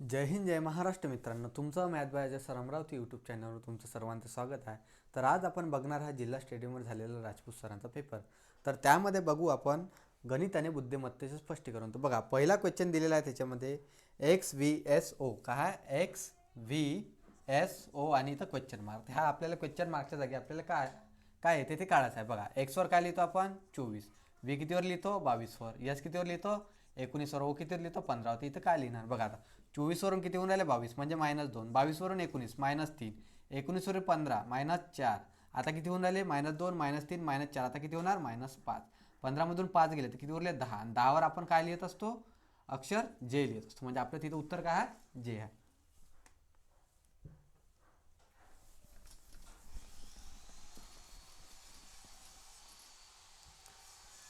जय हिंद जय महाराष्ट्र मित्रांनो, तुमचं math बायच्या sir Amravati YouTube चॅनलवर तुमचं सर्वांचं स्वागत आहे. तर आज आपण बघणार आहे जिल्हा स्टेडियमवर झालेला राजपूत सरांचा पेपर. तर त्यामध्ये बघू आपण गणित आणि बुद्धिमत्तेचे स्पष्टीकरण. तर बघा, पहिला क्वेश्चन दिलेला आहे त्याच्यामध्ये एक्स व्ही एस ओ. काय आहे? एक्स व्ही एस ओ आणि इथं क्वेश्चन मार्क. हा आपल्याला क्वेश्चन मार्कच्या जागी आपल्याला काय काय येते ते काढायचं आहे. बघा, एक्सवर काय लिहितो आपण 24, व्ही कितीवर लिहितो 22वर, एस कितीवर लिहितो 19वर, ओ कितीवर लिहितो 15. इथं काय लिहिणार बघा. आता 24वरून किती होऊन राहिले 22 म्हणजे -2, 22वरून 19 -3, 19वरून 15 -4. आता किती होऊन राहिले -2 -3 -4. आता किती होणार -5. 15मधून 5 गेले तर किती उरले 10. 10वर आपण काय लिहित असतो? अक्षर जे लिहित असतो. म्हणजे आपलं तिथं उत्तर काय आहे? जे आहे.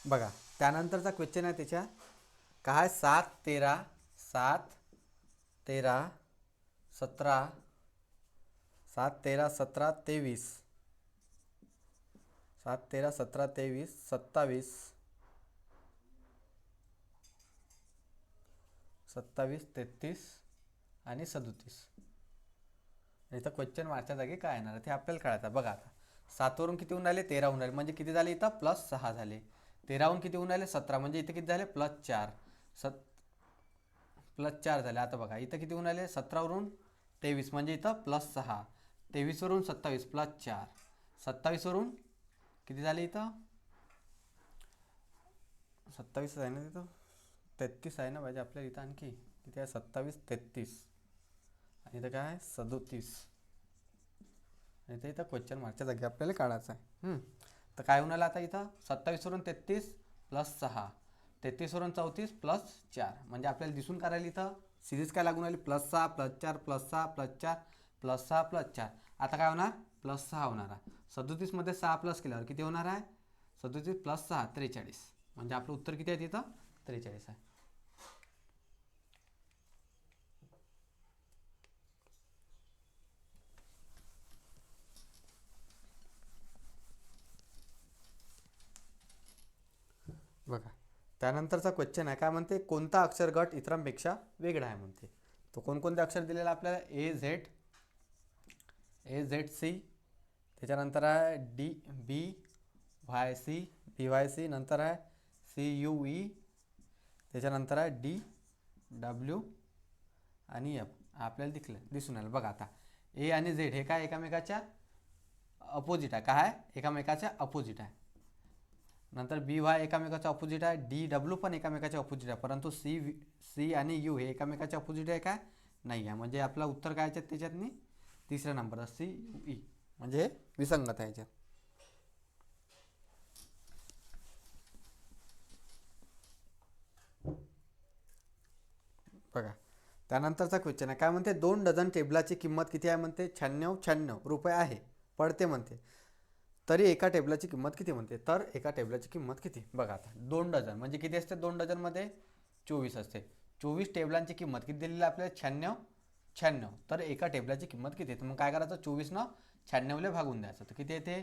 बघा, त्यानंतरचा क्वेश्चन आहे त्याच्या काय 7 13 7 13 17 7 13 17 23 7 13 17 23 27 27 33 आणि 37. इथं क्वेश्चन मार्कच्या जागी काय येणार ते आपल्याला कळायचं. बघा, आता 7वरून किती होऊन राहिले 13 होऊन राहिले म्हणजे किती झाले इथं +6 झाले. 13वरून किती होऊन राहिले 17 म्हणजे इथे किती झाले +4. +4 झाले. आता बघा इथं किती होऊन राहिले 17वरून 23 म्हणजे इथं +6. 23वरून 27 +4. 27वरून किती झाले इथं 27 आहे ना, तिथं 33 आहे ना पाहिजे आपल्याला. इथं आणखी किती आहे 27 33 आणि इथं काय आहे 37. आणि ते इथं क्वेश्चन मार्कच्या जागी आपल्याला काढायचं आहे. तर काय होणार आता इथं 27वरून 33 +6, 33वरून 34 +4. म्हणजे आपल्याला दिसून करायला इथं सिरीज काय लागून राहिली +6 +4 +6 +4 +6 +4. आता काय होणार +6 होणार आहे. 37मध्ये 6 प्लस केल्यावर किती होणार आहे 37 +6 43. म्हणजे आपलं उत्तर किती आहे तिथं 43 आहे. बघा, त्यानंतरचा क्वेश्चन आहे काय म्हणते कोणता अक्षर गट इतरांपेक्षा वेगळा आहे म्हणते. तो कोणकोणते अक्षर दिलेला आपल्याला ए झेड सी, त्याच्यानंतर आहे बी वाय सी, नंतर आहे CUE, त्याच्यानंतर आहे DW आणि F. आपल्याला दिसून आलं. बघा, आता ए आणि झेड हे काय एकामेकाच्या अपोजिट आहे. काय आहे एकामेकाच्या अपोजिट आहे. नंतर BY एकामेकाच्या अपोजिट आहे, DW पण एकामेकाच्या अपोजिट आहे. परंतु सी आणि यू हे एकामेकाच्या अपोजिट आहे काय नाही आहे. म्हणजे आपलं उत्तर काय याच्यात त्याच्यातनी तिसऱ्या नंबरचा CUE म्हणजे हे विसंगत आहे याच्यात. बघा, त्यानंतरचा क्वेश्चन आहे काय म्हणते 2 डझन टेबलाची किंमत किती आहे म्हणते 96 रुपये आहे पडते म्हणते. तरी एका टेबलाची किंमत किती म्हणते. तर एका टेबलाची किंमत किती. बघा, आता 2 डझन म्हणजे किती असते 2 डझनमध्ये 24 असते. 24 टेबलांची किंमत किती दिलेली आहे आपल्याला 96. तर एका टेबलाची किंमत किती. तर मग काय करायचं 24नं 96ला भागून द्यायचं. तर किती येते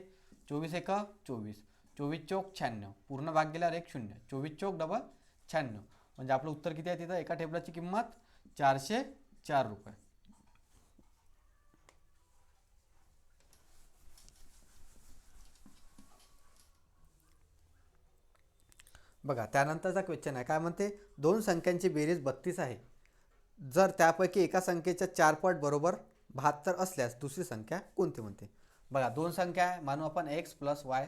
24 एक 24, 24 चौक 96, पूर्ण भाग गेल्यावर 1 0, 24 चौक डबल 96. म्हणजे आपलं उत्तर किती आहे तिथं एका टेबलाची किंमत 404 रुपये. बघा, त्यानंतरचा क्वेश्चन आहे काय म्हणते 2 संख्यांची बेरीज 32 आहे. जर त्यापैकी एका संख्येच्या 4 पट बरोबर 72 असल्यास दुसरी संख्या कोणती म्हणते. बघा, 2 संख्या आहे मानू आपण x + y,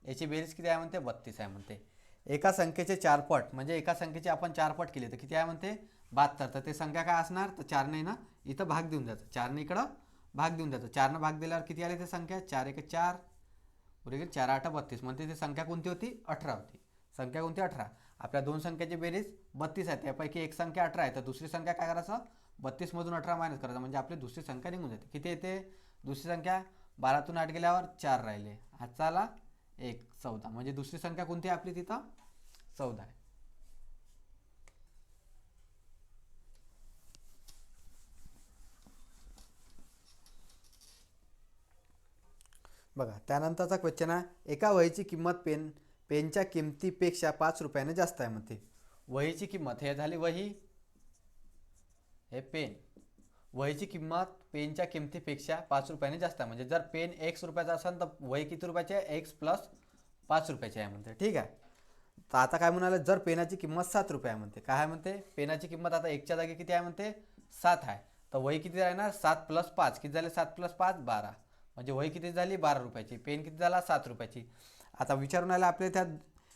याची बेरीज किती आहे म्हणते 32 आहे म्हणते. एका संख्येचे 4 पट म्हणजे एका संख्येचे आपण 4 पट केले तर किती आहे म्हणते 72. तर ते संख्या काय असणार तर 4ने ना इथं भाग देऊन द्यायचं, 4ने इकडं भाग देऊन द्यायचं. 4ने भाग दिल्यावर किती आले ते संख्या 4 1 4, बरोबर 4 8 32. म्हणजे ते संख्या कोणती होती 18 होती. संख्या कोणती 18. आपल्या 2 संख्याची बेरीज 32 आहे, त्यापैकी एक संख्या 18 आहे. तर दुसरी संख्या काय करायचं 32मधून 18 मायनस करायचं म्हणजे आपली दुसरी संख्या निघून जाते. किती येते दुसरी संख्या 12तून 8 गेल्यावर 4 राहिले, हातचा आला 1 14. म्हणजे दुसरी संख्या कोणती आहे आपली तिथं 14 आहे. बघा, त्यानंतरचा क्वेश्चन आहे एका वहीची किंमत पेनच्या किमतीपेक्षा 5 रुपयाने जास्त आहे म्हणते. वहीची किंमत हे झाली वही, हे पेन, वहीची किंमत पेनच्या किमतीपेक्षा 5 रुपयाने जास्त आहे. म्हणजे जर पेन x रुपयाचा असेल तर वही किती रुपयाची आहे, x प्लस 5 रुपयाची आहे म्हणते. ठीक आहे. तर आता काय म्हणाले, जर पेनाची किंमत 7 रुपये आहे म्हणते. काय आहे म्हणते, पेनाची किंमत आता एकच्या जागी किती आहे म्हणते, 7 आहे. तर वही किती राहणार, 7 प्लस 5 किती झाले, 7 प्लस 5 12. म्हणजे वही किती झाली, 12 रुपयाची. पेन किती झाला, 7 रुपयाची. आता विचारून आलं आपल्या त्यात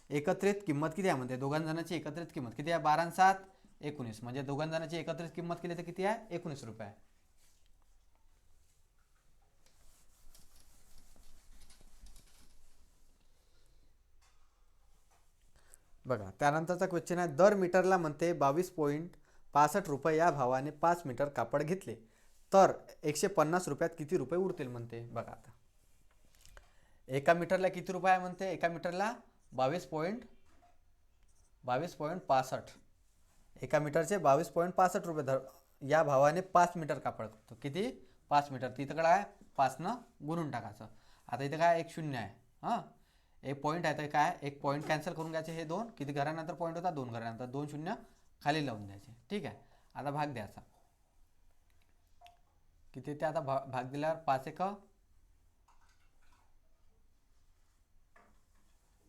एकत्रित किंमत किती आहे म्हणते, दोघांजणांची एकत्रित किंमत किती आहे, 12 आणि 7 19. म्हणजे दोघांजणांची एकत्रित किंमत केली तर किती आहे, 19 रुपये आहे. बघा त्यानंतरचा क्वेश्चन आहे, दर मीटरला म्हणते 22.65 रुपये या भावाने 5 मीटर कापड घेतले तर 150 रुपयात किती रुपये उरतील म्हणते. बघा आता एका मीटरला किती रुपये आहे म्हणते, एका मीटरला 22.65. एका मीटरचे 22.65 रुपये या भावाने 5 मीटर कापड करतो. किती, 5 मीटर. तिथं काय आहे, 5नं गुणून टाकायचं. आता इथं काय, एक शून्य आहे, हां एक पॉईंट आहे. तर काय, एक पॉईंट कॅन्सल करून घ्यायचे. हे दोन किती घरानंतर पॉईंट होता, 2 घरानंतर 2 शून्य खाली लावून द्यायचे. ठीक आहे. आता भाग द्यायचा किती ते, आता भाग दिल्यावर 5 एक,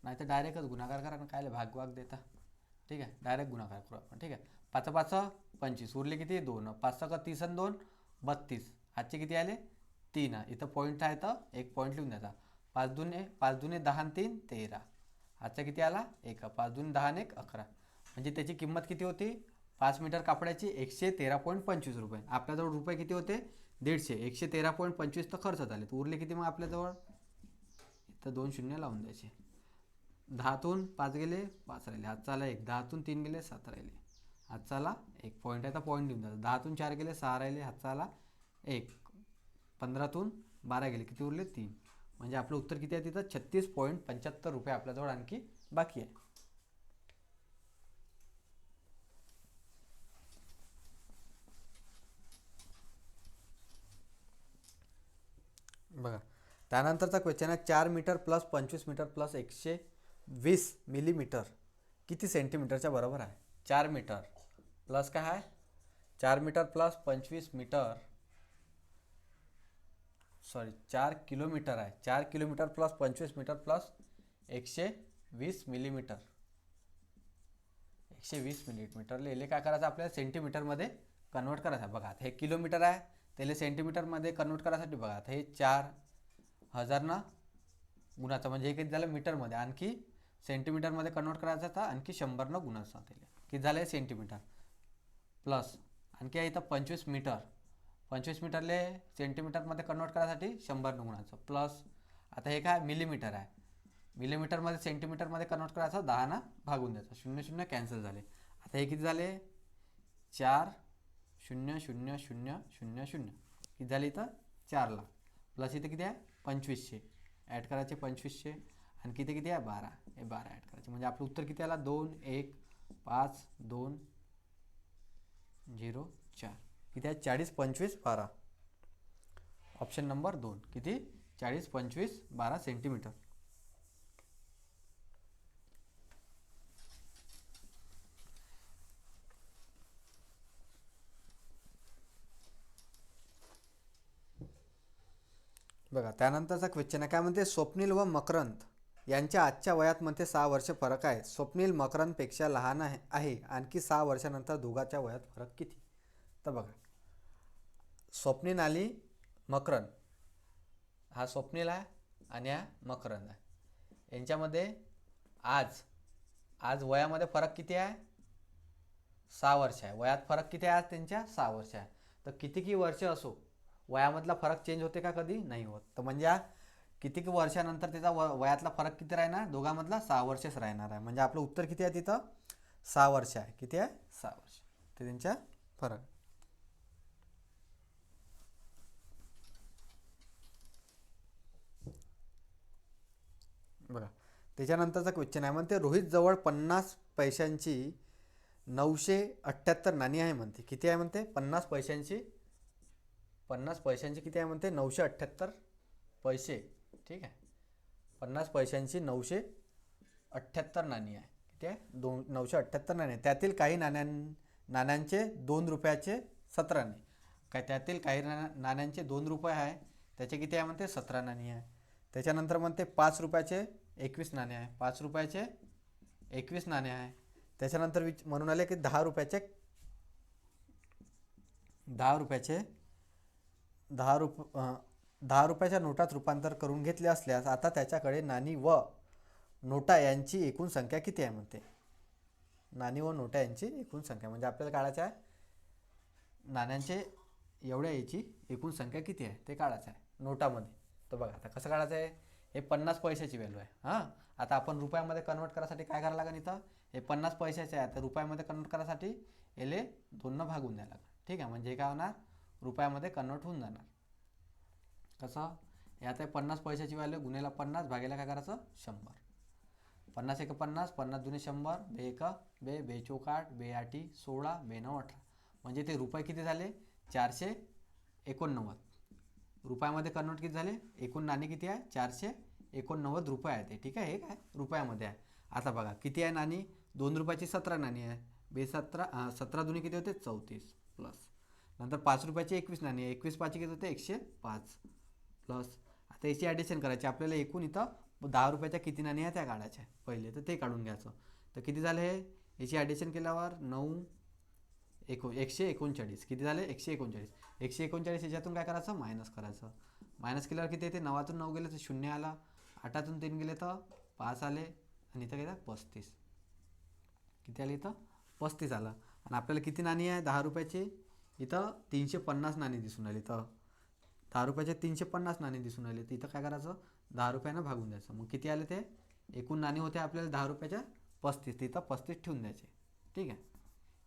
नाही तर डायरेक्टच गुणाकार करा ना, काय भाग देता. ठीक आहे, डायरेक्ट गुणाकार करू आपण. ठीक आहे. 5 5 25 उरले किती, 2. 5 का 30 आणि 2 32. आजचे किती आले, 3. इथं पॉईंट आहे तर एक पॉईंट लिहून द्यायचा. 5 दुने 10 आणि 3 13. आजचा किती आला, 1. 5 दुने 10 आणि 1 11. म्हणजे त्याची किंमत किती होती, 5 मीटर कापडाची 113.25 रुपये. आपल्याजवळ रुपये किती होते, 150. 113.25 तर खर्च झाले. तर उरले किती मग आपल्याजवळ, इथं 2 शून्य लावून द्यायचे. 10तून 5 गेले, 5 राहिले. हातचा आला 1. 10तून 3 गेले, 7 राहिले. हातचा आला 1. पॉईंट आहे तर पॉईंट देऊन द्यायचा. 10तून 4 गेले, 6 राहिले. हातचा आला 1. 15तून 12 गेले, किती उरले, 3. म्हणजे आपलं उत्तर किती आहे तिथं, 36.75 रुपये आपल्याजवळ आणखी बाकी आहे. बघा त्यानंतरचा क्वेश्चन आहे, 4 metre plus 25 metre plus 120 millimetre किती सेंटीमीटरच्या बरोबर आहे. 4 मीटर प्लस काय आहे, 4 मीटर प्लस 25 मीटर, 4 किलोमीटर आहे. 4 kilometre plus 25 metre plus 120 millimetre. 120 millimetre लिहिले काय करायचं आपल्याला, सेंटीमीटरमध्ये कन्वर्ट करायचं. बघा हे किलोमीटर आहे, त्याला सेंटीमीटरमध्ये कन्वर्ट करायसाठी बघा हे 4000 ना गुणाचं, म्हणजे हे किती झालं मीटरमध्ये. आणखी सेंटीमीटरमध्ये कन्वर्ट करायचं तर आणखी 100 न गुणाचं. त्याला किती झालं सेंटीमीटर. प्लस आणखी आहे इथं 25 मीटर. 25 मीटरले सेंटीमीटरमध्ये कन्वर्ट करायसाठी 100 न गुणाचं. प्लस आता हे काय मिलीमीटर आहे, मिलीमीटरमध्ये सेंटीमीटरमध्ये कन्वर्ट करायचं, 10 ना भागून द्यायचं. 0 0 कॅन्सल झाले. आता हे किती झाले, 4 0 0 0 0 0 किती झाले इथं 4ला. प्लस इथं किती आहे 2500 ॲड करायचे, 2500 आणि किती आहे 12. हे 12 ॲड करायचे. म्हणजे आपलं उत्तर किती आला, 2 1 5 2 0 4. किती आहे 40 25 12. ऑप्शन नंबर 2 किती, 40 25 12 सेंटीमीटर. बघा त्यानंतरचा क्वेश्चन आहे, काय म्हणते, स्वप्नील व मकरंद यांच्या आजच्या वयात म्हणते 6 वर्ष फरक आहे. स्वप्नील मकरंदपेक्षा लहान आहे आणखी 6 वर्षानंतर दोघांच्या वयात फरक किती. तर बघा स्वप्नील आणि मकरंद, हा स्वप्नील आहे आणि हा मकरंद आहे. यांच्यामध्ये आज वयामध्ये फरक किती आहे, 6 वर्ष आहे. वयात फरक किती आहे आज त्यांच्या, 6 वर्ष आहे. तर कितीही वर्ष असो वयामधला फरक चेंज होते का, कधी नाही होत. तर म्हणजे किती वर्षानंतर त्याचा वयातला फरक किती राहणार, दोघांमधला 6 वर्षच राहणार आहे. म्हणजे आपलं उत्तर किती आहे तिथं, 6 वर्ष आहे. किती आहे 6 वर्ष, ते त्यांच्या फरक. बघा त्याच्यानंतरचा क्वेश्चन आहे, म्हणते रोहित जवळ 50 पैशांची 978 नाणी आहे म्हणते. किती आहे म्हणते, 50 पैशांची किती आहे म्हणते, 978 पैसे. ठीक आहे, 50 पैशांची 978 नाणी आहे. किती आहे, 978 नाणी. त्यातील काही नाण्यांचे 2 रुपयाचे 17 नाणी. काय त्यातील काही नाण्यांचे 2 रुपये आहे, त्याचे किती आहे म्हणते 17 नाणी आहे. त्याच्यानंतर म्हणते 5 रुपयाचे 21 नाणे आहे, 5 रुपयाचे 21 नाणे आहे. त्याच्यानंतर म्हणून आले की 10 रुपयाचे 10 रुपयाच्या नोटात रूपांतर करून घेतले असल्यास आता त्याच्याकडे नाणी व नोटा यांची एकूण संख्या किती आहे म्हणते. नाणी व नोटा यांची एकूण संख्या म्हणजे आपल्याला काढायचं आहे नाण्यांचे एवढ्या याची एकूण संख्या किती आहे ते काढायचं आहे नोटामध्ये. तर बघा आता कसं काढायचं आहे, हे 50 पैशाची व्हॅल्यू आहे. हां, आता आपण रुपयामध्ये कन्वर्ट करायसाठी काय करायला लागेल, इथं हे 50 पैशाचे आहे तर रुपयामध्ये कन्वर्ट करायसाठी याले 2 भागून द्यायला लागेल. ठीक आहे, म्हणजे काय होणार रुपयामध्ये कन्वर्ट होऊन जाणार. कसं, हे आता 50 पैशाची व्हॅल्यू गुणेला 50 भागेला काय करायचं 100. 50 एक 50, 50 दुने 100, बे एक बे, बे चौक 8, बे 8 16, बे 9 18. म्हणजे ते रुपये किती झाले 489. रुपयामध्ये कन्वर्ट किती झाले, एकूण नाणी किती आहे 489 रुपये आहे ते. ठीक आहे, हे काय रुपयामध्ये आहे. आता बघा किती आहे नाणी, 2 रुपयाची 17 नाणी आहे, बे 17 दुने किती होते 34 प्लस. नंतर 5 रुपयाची 21 नाणी आहे, 21 पाची किती होते 105 प्लस. आता याची ॲडिशन करायची आपल्याला. एकूण इथं 10 रुपयाच्या किती नाणी आहे त्या काढायच्या पहिले, तर ते काढून घ्यायचं. तर किती झाले हे, याची ॲडिशन केल्यावर 139 किती झाले 139. 139 याच्यातून काय करायचं मायनस करायचं. मायनस केल्यावर किती येते, 9तून 9 गेले तर 0 आला, 8तून 3 गेले तर 5 आले आणि इथं काय 35. किती आले इथं 35 आला. आणि आपल्याला किती नाणी आहे 10 रुपयाची, इथं 350 नाणी दिसून आली. तर 10 रुपयाचे 350 नाणी दिसून आले, तर इथं काय करायचं 10 रुपयानं भागून द्यायचं. मग किती आले ते, एकूण नाणी होते आपल्याला 10 रुपयाच्या 35, तिथं 35 ठेवून द्यायचे. ठीक आहे,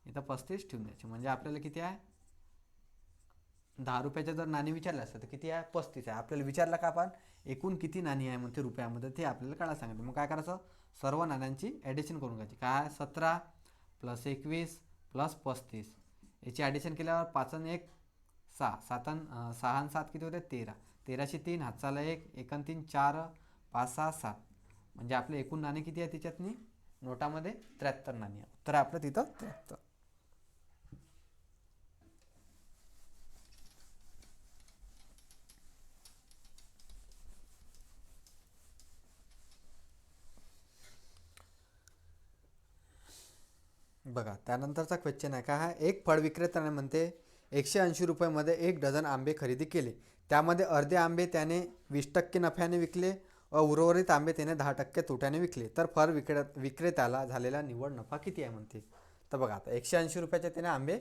इथं 35 ठेवून द्यायचे. म्हणजे आपल्याला किती आहे 10 रुपयाच्या जर नाणी विचारलं असतं तर किती आहे 35 आहे. आपल्याला विचारलं का आपण एकूण किती नाणी आहे म्हणते रुपयामध्ये, ते आपल्याला काढायला सांगितलं. मग काय करायचं, सर्व नाण्यांची ॲडिशन करून घ्यायची. काय 17 प्लस 21 प्लस 35, याची ॲडिशन केल्यावर 5 आणि 1 6, 6 आणि 7 किती होते 13, 13शी 3 हातचाला 1, 1 आणि 3 4, 5 6 7. म्हणजे आपले एकूण नाणी किती आहे त्याच्यातनी नोटामध्ये 73 नाणी आहे. तर आपलं तिथं 73. बघा त्यानंतरचा क्वेश्चन आहे काय आहे, एक फळ विक्रेत्याने म्हणते 180 रुपयामध्ये 1 डझन आंबे खरेदी केले. त्यामध्ये अर्धे आंबे त्याने 20% नफ्याने विकले व उर्वरित आंबे त्याने 10% तोट्याने विकले. तर फळ विक्रेत्याला झालेला निव्वळ नफा किती आहे म्हणते. तर बघा आता 180 रुपयाचे त्याने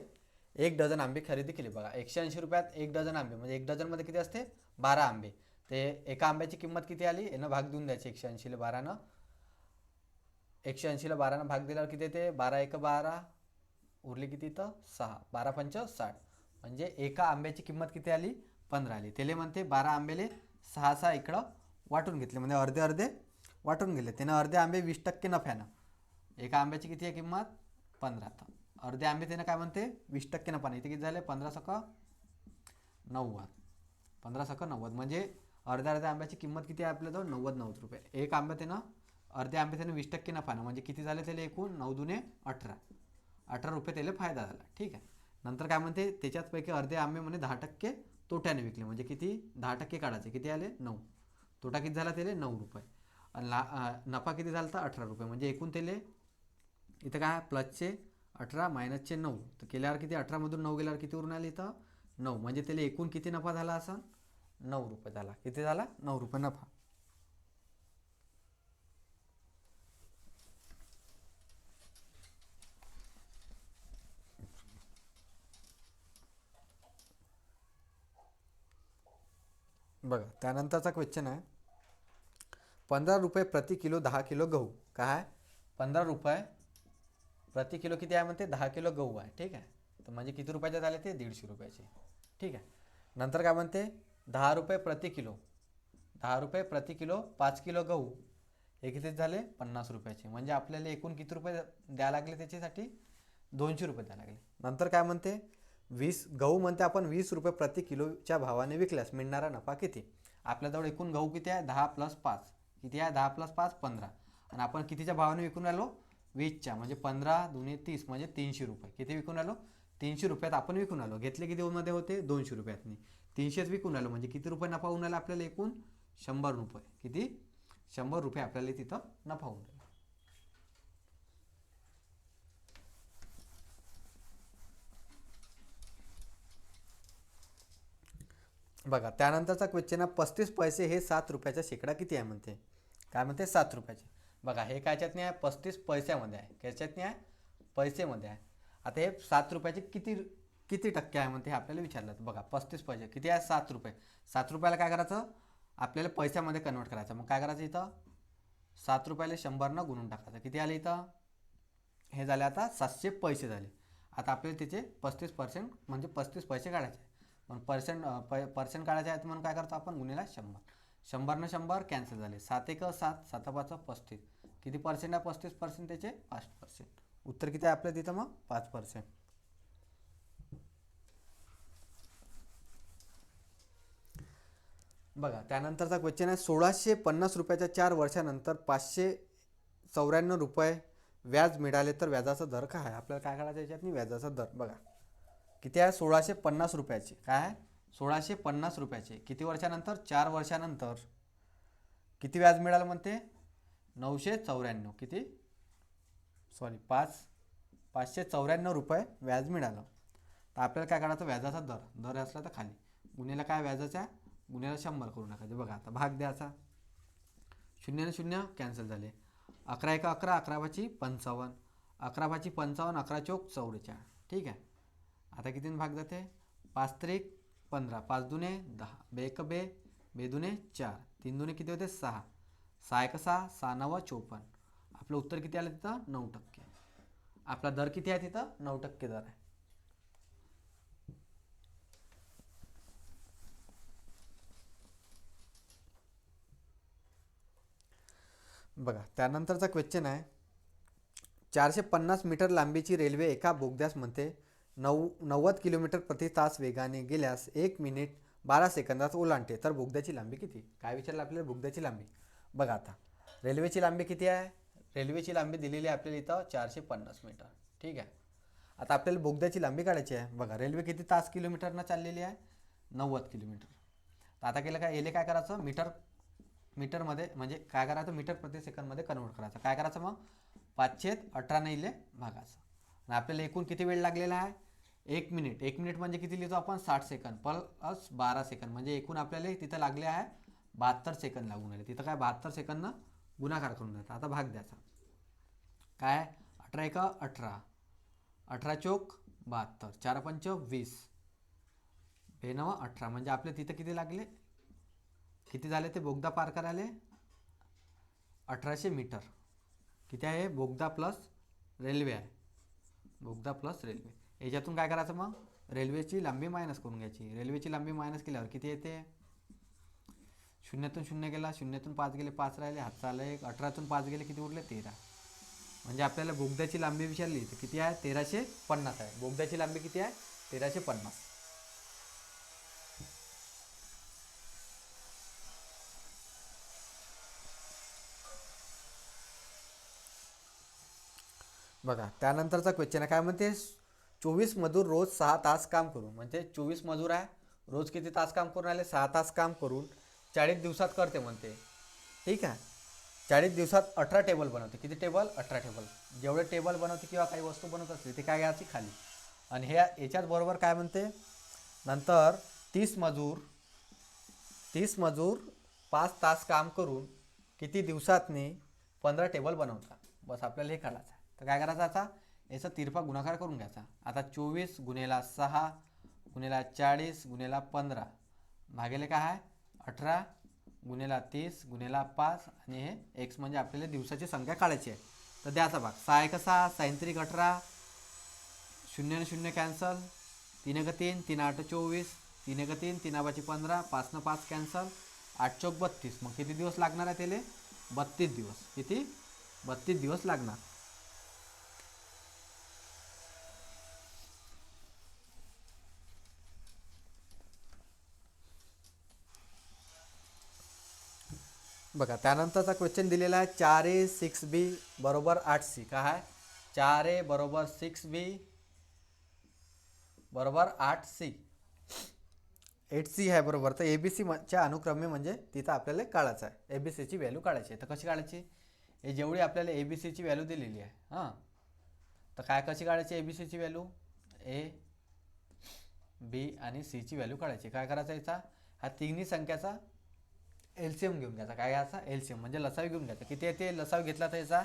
1 डझन आंबे खरेदी केले. बघा 180 रुपयात 1 डझन आंबे म्हणजे 1 डझनमध्ये किती असते 12 आंबे. ते एका आंब्याची किंमत किती आली, यानं भाग देऊन द्यायची 180ला 12नं. 180ला 12नं भाग दिल्यावर किती येते 12 1 12, उरली किती तर 6, 12 5 60. म्हणजे एका आंब्याची किंमत किती आली 15 आली. त्याला म्हणते 12 आंब्याले 6 6 इकडं वाटून घेतले, म्हणजे अर्धे अर्धे वाटून गेले. त्यानं अर्धे आंबे 20% नफ्यानं, एका आंब्याची किती आहे किंमत 15, तर अर्धे आंबे त्यानं काय म्हणते 20% नफ्यानं. इथे किती झाले 15 सक 90, 15 सक 90. म्हणजे अर्ध्या आंब्याची किंमत किती आहे आपल्याजवळ 90 रुपये. एक आंबा त्यानं अर्धे आंबे त्यानं 20% नफानं, म्हणजे किती झाले त्याला एकूण 9 दुने 18 रुपये त्याला फायदा झाला. ठीक आहे, नंतर काय म्हणते त्याच्याचपैकी अर्धे आंबे म्हणे 10% तोट्याने विकले. म्हणजे किती 10% काढायचे, किती आले 9. तोटा किती झाला त्याला 9 रुपये आणि नफा किती झाला तर 18 रुपये. म्हणजे एकूण त्याला इथं काय प्लसचे 18 मायनसचे 9, तर केल्यावर किती 18मधून 9 गेल्यावर किती उरून आले इथं 9. म्हणजे त्याला एकूण किती नफा झाला असं 9 रुपये झाला. किती झाला 9 रुपये नफा. बघा त्यानंतरचा क्वेश्चन आहे 15 रुपये प्रति किलो 10 किलो गहू. काय 15 रुपये प्रति किलो किती आहे म्हणते 10 किलो गहू आहे. ठीक आहे, तर म्हणजे किती रुपयाचे झाले ते 150 रुपयाचे. ठीक आहे, नंतर काय म्हणते 10 रुपये प्रति किलो, 10 रुपये प्रति किलो 5 किलो गहू हे किती झाले 50 रुपयाचे. म्हणजे आपल्याला एकूण किती रुपये द्यायला लागले त्याच्यासाठी 200 रुपये द्यायला लागले. नंतर काय म्हणते 20 गहू म्हणते आपण 20 रुपये प्रति किलोच्या भावाने विकल्यास मिळणारा नफा किती. आपल्याजवळ एकूण गहू किती आहे 10 + 5 किती आहे 10 + 5 15, आणि आपण कितीच्या भावाने विकून राहिलो 20च्या. म्हणजे 15 दुने 30 म्हणजे 300 रुपये. किती विकून राहिलो 300 रुपयात आपण विकून आलो. घेतले किती मध्ये होते 200 रुपयातनी. 300च विकून आलो म्हणजे किती रुपये नफा होऊन आला आपल्याला एकूण 100 रुपये. किती 100 रुपये आपल्याला तिथं नफा होऊन आला. बघा त्यानंतरचा क्वेश्चन आहे 35 पैसे हे 7 रुपयाचा शेकडा किती आहे म्हणते. काय म्हणते 7 रुपयाचे. बघा हे कायच्यात नाही आहे 35 पैशामध्ये आहे. त्याच्यात नाही आहे पैसेमध्ये आहे. आता हे 7 रुपयाचे किती किती टक्के आहे म्हणते हे आपल्याला विचारलं. बघा 35 पैसे किती आहे 7 रुपये. 7 रुपयाला काय करायचं आपल्याला पैशामध्ये कन्वर्ट करायचं. मग काय करायचं इथं 7 रुपयाला 100 गुणून टाकायचं. किती आले इथं हे झाले आता 700 पैसे झाले. आता आपल्याला त्याचे 35% म्हणजे 35 पैसे काढायचे. पण पर्सेंट काढायचे आहेत म्हणून काय करतो आपण गुणिले 100. 100 100 कॅन्सल झाले. 7 1 7 7 5 35. किती पर्सेंट आहे 35% त्याचे 5%. उत्तर किती आहे आपल्या तिथं मग 5%. बघा त्यानंतरचा क्वेश्चन आहे 1650 रुपयाच्या 4 वर्षानंतर 594 रुपये व्याज मिळाले तर व्याजाचा दर काय आहे. आपल्याला काय करायचं याच्यात व्याजाचा दर. बघा किती आहे 1650 रुपयाचे. काय आहे 1650 रुपयाचे. किती वर्षानंतर 4 वर्षानंतर किती व्याज मिळालं म्हणते 994. किती 594 रुपये व्याज मिळालं. तर आपल्याला काय करायचं व्याजाचा दर असला तर खाली गुन्हेला काय व्याजाच्या गुन्हेला 100 करून टाकायचे. बघा आता भाग द्यायचा. 0 0 कॅन्सल झाले. 11 1 11 11 5 55. 11 5 55 11 चौक 44. ठीक आहे. आता किती भाग जाते 5 3 15 5 दुने 10 बे 1 बे बे दुने 4 3 दुने किती होते 6 6 1 6 6 9 54. आपलं उत्तर किती आलं तिथं 9%. आपला दर किती आहे तिथं 9% दर आहे. बघा त्यानंतरचा क्वेश्चन आहे 450 मीटर लांबीची रेल्वे एका बोगद्यास म्हणते 90 किलोमीटर प्रति तास वेगाने गेल्यास 1 मिनिट 12 सेकंदात ओलांडते तर बोगद्याची लांबी किती. काय विचारलं आपल्याला बोगद्याची लांबी. बघा आता रेल्वेची लांबी किती आहे. रेल्वेची लांबी दिलेली आहे आपल्याला इथं 450 मीटर. ठीक आहे. आता आपल्याला बोगद्याची लांबी काढायची आहे. बघा रेल्वे किती तास किलोमीटरनं चाललेली आहे 90 किलोमीटर. तर आता केलं काय येले काय करायचं मीटरमध्ये म्हणजे काय करायचं मीटर प्रति सेकंदमध्ये कन्वर्ट करायचं. काय करायचं मग 518 ने इले भागाचं. आणि आपल्याला एकूण किती वेळ लागलेला आहे 1 मिनिट. 1 मिनिट म्हणजे किती लिहितो आपण 60 सेकंद प्लस 12 सेकंद म्हणजे एकूण आपल्याला तिथं लागले आहे 72 सेकंद लागून आले. तिथं काय 72 सेकंदनं गुणाकार करून द्यायचा. आता भाग द्यायचा. काय 18 1 18 18 चौक 72 4 5 20 बे 9 18 म्हणजे आपले तिथं किती लागले किती झाले ते बोगदा पार करायला 1800 मीटर. किती आहे बोगदा प्लस रेल्वे आहे. बोगदा प्लस रेल्वे याच्यातून काय करायचं मग रेल्वेची लांबी मायनस करून घ्यायची. रेल्वेची लांबी मायनस केल्यावर किती येते 0तून 0 गेला 0तून 5 गेले 5 राहिले हातचा आला 1 18तून 5 गेले किती उरले 13. म्हणजे आपल्याला बोगद्याची लांबी विचारली तर किती आहे 1350 आहे. बोगद्याची लांबी किती आहे 1350. बघा त्यानंतरचा क्वेश्चन आहे काय म्हणते 24 मजूर रोज 6 तास काम करून म्हणजे 24 मजूर आहे रोज किती तास काम करून आले 6 तास काम करून 40 दिवसात करते म्हणते. ठीक आहे. 40 दिवसात 18 टेबल बनवते. किती टेबल 18 टेबल. जेवढे टेबल बनवते किंवा काही वस्तू बनवत असते ते काय घ्यायची खाली. आणि हे याच्याच बरोबर काय म्हणते नंतर 30 मजूर 5 तास काम करून किती दिवसातनी 15 टेबल बनवतात. बस आपल्याला हे काढायचं आहे. तर काय करायचं आता याचा तिरपा गुणाकार करून घ्यायचा. आता 24 गुणेला 6 गुणेला 40 गुणेला 15 भागेले काय आहे 18 गुणेला 30 गुणेला 5 आणि हे एक्स म्हणजे आपल्याला दिवसाची संख्या काढायची आहे. तर द्याचा भाग 6 1 6 6 3 18 0 0 कॅन्सल 3 1 3 3 8 24 3 1 3 3 5 15 5 न 5 कॅन्सल 8 चौक 32. मग किती दिवस लागणार आहे त्याला 32 दिवस. किती 32 दिवस लागणार. बघा त्यानंतरचा क्वेश्चन दिलेला आहे 4a 6b बरोबर 8c. काय आहे 4a बरोबर 6b बरोबर 8C. 8C आहे बरोबर. तर च्या अनुक्रमे म्हणजे तिथं आपल्याला काढायचं आहे, ए बी सीची व्हॅल्यू काढायची आहे. तर कशी काढायची, हे जेवढी आपल्याला ए बी सीची व्हॅल्यू दिलेली आहे हां, तर काय कशी काढायची ए बी सीची व्हॅल्यू, ए बी आणि सीची व्हॅल्यू काढायची. काय करायचं, याचा हा तिन्ही संख्याचा एलसीएम घेऊन घ्यायचा. काय घ्यायचा, एलसीएम म्हणजे लसावी घेऊन घ्यायचा. किती येते लसावी घेतला तर याचा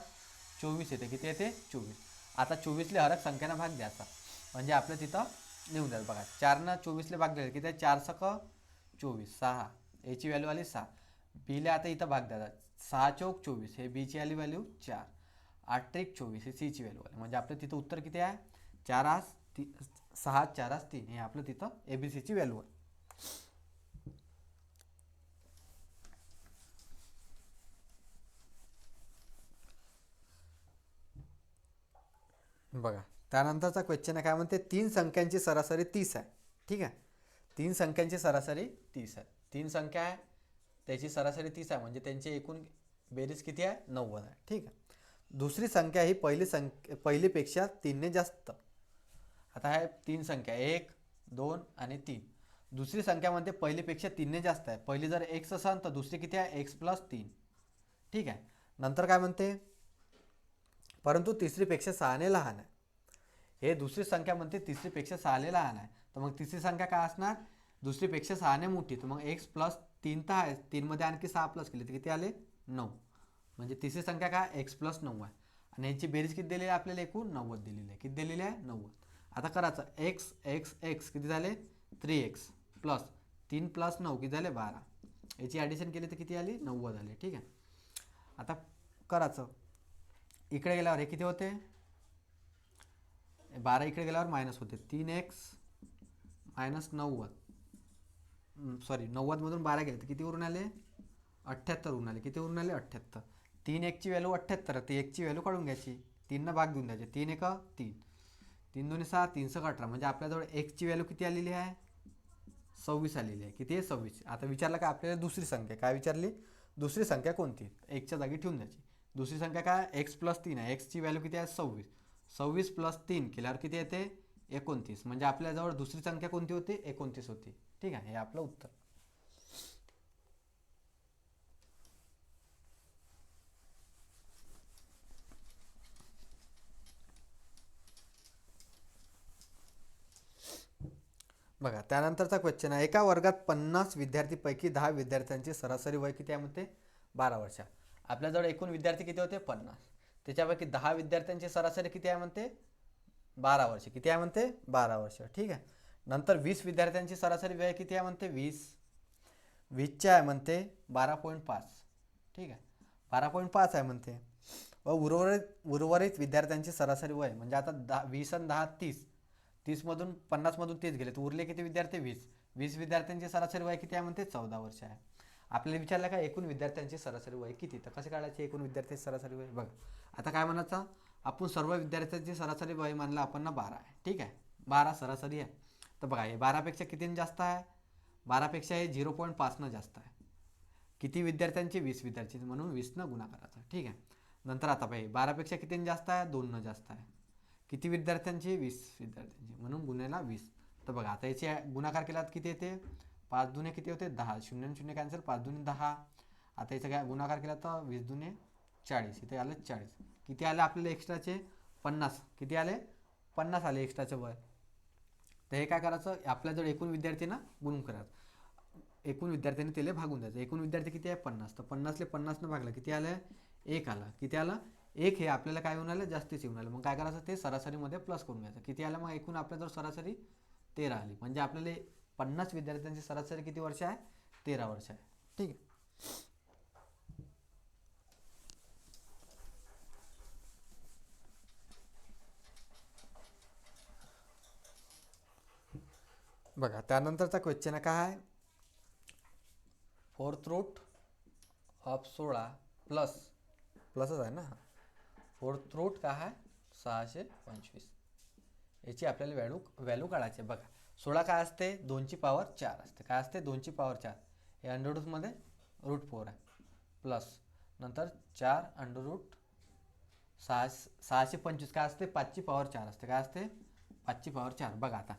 24 येते. किती येते 24. आता 24ले हर एक संख्यानं भाग द्यायचा म्हणजे आपलं तिथं लिहून द्यायचं. बघा 4नं 24ले भाग द्यायचा. किती आहे 4 सक 24, 6. याची व्हॅल्यू आली 6. बीला आता इथं भाग द्यायचा. 6 चौक 24 हे बीची आली व्हॅल्यू 4. 8 त्रिक 24 हे सीची व्हॅल्यू आली. म्हणजे आपलं तिथं उत्तर किती आहे 4 6 4 3. हे आपलं तिथं ए बी सीची व्हॅल्यू आहे. बघा त्यानंतरचा क्वेश्चन आहे, काय म्हणते 3 संख्यांची सरासरी 30 आहे. ठीक आहे, 3 संख्यांची सरासरी 30 आहे. 3 संख्या आहे त्याची सरासरी 30 आहे म्हणजे त्यांची एकूण बेरीज किती आहे 90 आहे. ठीक आहे, दुसरी संख्या ही पहिलीपेक्षा 3ने जास्त. आता आहे 3 संख्या 1 2 आणि 3. दुसरी संख्या म्हणते पहिलीपेक्षा 3ने जास्त आहे. पहिली जर x असेल तर दुसरी किती आहे x + 3. ठीक आहे, नंतर काय म्हणते परंतु तिसरीपेक्षा 6ने लहान आहे. हे दुसरी संख्या म्हणते तिसरीपेक्षा 6ने लहान आहे. तर मग तिसरी संख्या काय असणार, दुसरीपेक्षा 6ने मोठी. तर मग x + 3 तर आहे, 3 मध्ये आणखी 6 प्लस केले तर किती आले 9. म्हणजे तिसरी संख्या काय x + 9 आहे. आणि यांची बेरीज किती दिलेली आहे आपल्याला, एकूण 90 दिलेली आहे. किती दिलेली आहे 90. आता करायचं x किती झाले 3x प्लस 3 + 9 किती झाले 12. याची ॲडिशन केली तर किती आली 90 झाले. ठीक आहे, आता करायचं इकडे गेल्यावर हे किती होते 12, इकडे गेल्यावर मायनस होते 3x - 90. सॉरी 90मधून 12 गेले तर किती उरून आले 78 उरून आले. किती उरून आले 78. 3 1ची व्हॅल्यू 78 ती 1ची व्हॅल्यू काढून घ्यायची, 3नं भाग देऊन द्यायचे. 3 1 3, 3 2 6, 3 6 18. म्हणजे आपल्याजवळ xची व्हॅल्यू किती आलेली आहे 26 आलेली आहे. किती आहे 26. आता विचारलं का आपल्याला दुसरी संख्या, काय विचारली दुसरी संख्या कोणती, एकच्या जागी ठेवून द्यायची. दुसरी संख्या काय x + 3 आहे. एक्सची व्हॅल्यू किती आहे 26. 26 + 3 केल्यावर किती येते 29. म्हणजे आपल्याजवळ दुसरी संख्या कोणती होती 29 होती. ठीक आहे, हे आपलं उत्तर. बघा त्यानंतरचा क्वेश्चन आहे, एका वर्गात 50 विद्यार्थीपैकी 10 विद्यार्थ्यांची सरासरी वय किती आहे म्हणते 12 वर्ष. आपल्याजवळ एकूण विद्यार्थी किती होते 50, त्याच्यापैकी 10 विद्यार्थ्यांची सरासरी किती आहे म्हणते 12 वर्ष. किती आहे म्हणते 12 वर्ष. ठीक आहे, नंतर 20 विद्यार्थ्यांची सरासरी वय किती आहे म्हणते 20चे आहे म्हणते 12.5. ठीक आहे, 12.5 आहे म्हणते. व उर्वरित विद्यार्थ्यांची सरासरी वय म्हणजे आता 20 आणि 10 30, 30मधून 50मधून 30 गेले तर उरले किती विद्यार्थी 20 विद्यार्थ्यांची सरासरी वय किती आहे म्हणते 14 वर्ष आहे. आपल्याला विचारलं का एकूण विद्यार्थ्यांची सरासरी वय किती, तर कसे काढायचे एकूण विद्यार्थ्यांची सरासरी वय. बघा आता काय म्हणायचं, आपण सर्व विद्यार्थ्यांची सरासरी वय मानलं आपण ना 12 आहे. ठीक आहे, 12 सरासरी आहे. तर बघा हे 12पेक्षा कितीने जास्त आहे 12पेक्षा हे 0.5 जास्त आहे. किती विद्यार्थ्यांची 20 विद्यार्थी म्हणून 20 गुणा करायचा. ठीक आहे, नंतर आता पाहिजे 12पेक्षा कितीने जास्त आहे 2 जास्त आहे. किती विद्यार्थ्यांची 20 विद्यार्थ्यांची म्हणून गुन्ह्याला 20. तर बघा आता याची गुणाकार केला किती येते 5 दुने किती होते 10, 0 0 कॅन्सल 5 दुने 10. आता याचा काय गुणाकार केला तर 20 दुने 40, इथे आले 40. किती आले आपल्याला एक्स्ट्राचे 50. किती आले 50 आले एक्स्ट्राचे वय. तर हे काय करायचं आपल्याजवळ एकूण विद्यार्थ्यांना गुणून करायचं, एकूण विद्यार्थ्यांनी त्याला भागून द्यायचं. एकूण विद्यार्थी किती आहे 50, तर 50ले 50 भागलं किती आलं 1 आला. किती आला 1. हे आपल्याला काय येऊन आलं जास्तीच येऊन आलं. मग काय करायचं ते सरासरीमध्ये प्लस करून घ्यायचं. किती आलं मग एकूण आपल्याजवळ सरासरी 13 आली. म्हणजे आपल्याला 50 विद्यार्थ्यांची सरासरी किती वर्ष आहे 13 वर्ष आहे. ठीक आहे, बघा त्यानंतरचा क्वेश्चन आहे काय आहे 4th रूट ऑफ 16 प्लसच आहे ना 4th रूट काय आहे 625. याची आपल्याला व्हॅल्यू काढायची. बघा 16 काय असते 2ची पॉवर 4 असते. काय असते 2ची पॉवर 4. हे अंडररूटमध्ये √4 आहे प्लस नंतर 4 अंडररूट 625 काय असते 5ची पॉवर 4 असते. काय असते 5ची पॉवर 4. बघा आता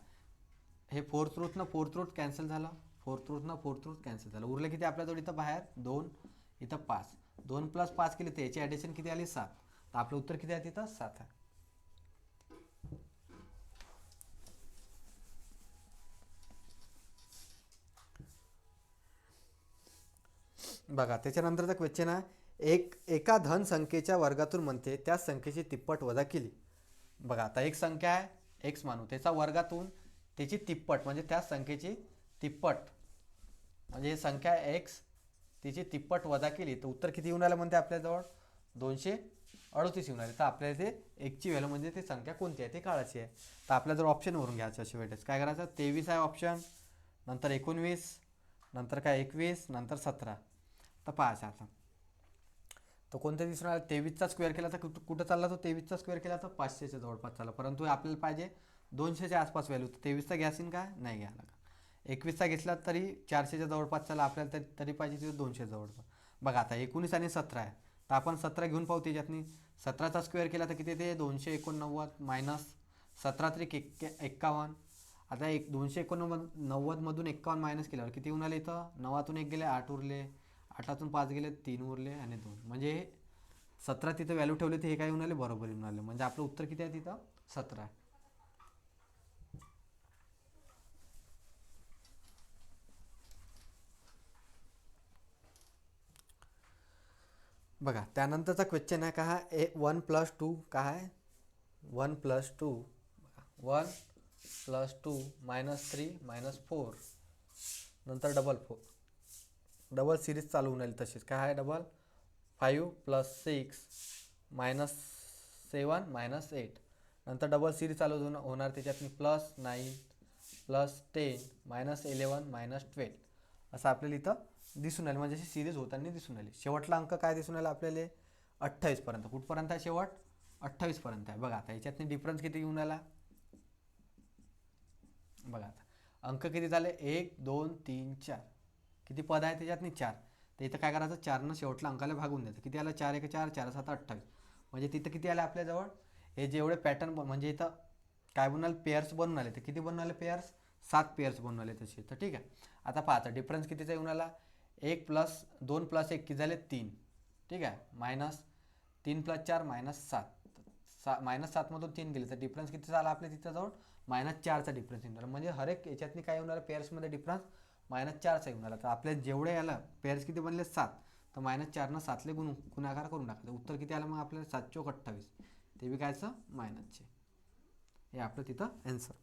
हे फोर्थ रूट कॅन्सल झालं, फोर्थ रूट कॅन्सल झालं. उरलं किती आपल्याजवळ इथं बाहेर 2, इथं 5. 2 + 5 केली तर याची ॲडिशन किती आली 7. तर आपलं उत्तर किती आहे तिथं 7 आहे. बघा त्याच्यानंतरचा क्वेश्चन आहे, एका धन संख्येच्या वर्गातून म्हणते त्या संख्येची तिप्पट वजा केली. बघा आता एक संख्या आहे एक्स मानू, त्याचा वर्गातून त्याची तिप्पट म्हणजे त्या संख्येची तिप्पट म्हणजे ही संख्या एक्स तिची तिप्पट वजा केली तर उत्तर किती येऊन आलं म्हणते आपल्याजवळ 238 येऊन आले. तर आपल्याला ते एकची व्हॅल्यू म्हणजे ती संख्या कोणती आहे ते काढायची आहे. तर आपल्याजवळ ऑप्शनवरून घ्यायचं अशी वेळेस काय करायचं, 23 आहे ऑप्शन, नंतर 19, नंतर काय 21, नंतर 17. तर पाहायचं आता तो कोणत्या दिसून आला, 23चा स्क्वेअर केला तर कुठं चालला तो, 23चा स्क्वेअर केला तर 500च्या जवळपास चालला. परंतु आपल्याला पाहिजे 200च्या आसपास व्हॅल्यू. तर 23चा घ्यासीन का नाही घ्यायला का. 21चा घेतला तरी 400च्या जवळपास चालला आपल्याला, तरी पाहिजे तिथे 200 जवळपास. बघा आता 19 आणि 17 आहे तर आपण 17 घेऊन पाहू त्याच्यातनी. 17चा स्क्वेअर केला तर किती ते 289 मायनस 17 त्रिक 51. आता 289 मधून 51 मायनस केल्यावर किती येऊन आले इथं, 9तून 1 गेले 8 उरले, 8तून 5 गेले 3 उरले आणि 2 म्हणजे 17 तिथं व्हॅल्यू ठेवले तर हे काय येऊन आले बरोबर येऊन आले. म्हणजे आपलं उत्तर किती आहे तिथं 17 आहे. बघा त्यानंतरचा क्वेश्चन आहे का हा 1 + 2 काय आहे 1 + 2 1 + 2 -3 -4 नंतर डबल सिरीज चालू होऊन आली तशीच काय आहे डबल 5 + 6 -7 -8 नंतर डबल सिरीज चालू होणार त्याच्यातनी +9 +10 -11 -12 असं आपल्याला इथं दिसून आले. म्हणजे अशी सिरीज होताना दिसून आली. शेवटला अंक काय दिसून आला आपल्याला 28 पर्यंत. कुठपर्यंत आहे शेवट 28 पर्यंत आहे. बघा आता याच्यातनी डिफरन्स किती येऊन आला, बघा आता अंक किती झाले 1 2 3 4 किती पद आहे त्याच्यातनी 4. तर इथं काय करायचं 4नं शेवटला अंकाला भागून द्यायचं. किती आलं 4 1 4 4 7 28. म्हणजे तिथं किती आले आपल्याजवळ हे जेवढे पॅटर्न म्हणजे इथं काय बनून आले पेअर्स बनून आले. तर किती बनून आले पेअर्स 7 पेअर्स बनून आले तसे. तर ठीक आहे आता पहा आता डिफरन्स कितीचा येऊन आला 1 + 2 + 1 किती झाले 3. ठीक आहे -3 + 4 -7 -7 मधून 3 गेले तर डिफरन्स किती झाला आपल्या तिथं जवळ -4चा डिफरन्स येणार. म्हणजे हर एक याच्यातनी काय येऊन आलं पेअर्समध्ये डिफरन्स -4चा येऊन आला. तर आपल्या जेवढे आलं पेअर्स किती बनले 7 तर -4नं 7ले गुणाकार करून टाकायचं. उत्तर किती आलं मग आपल्याला 7 × 28 ते बी कायचं -चे. हे आपलं तिथं ॲन्सर.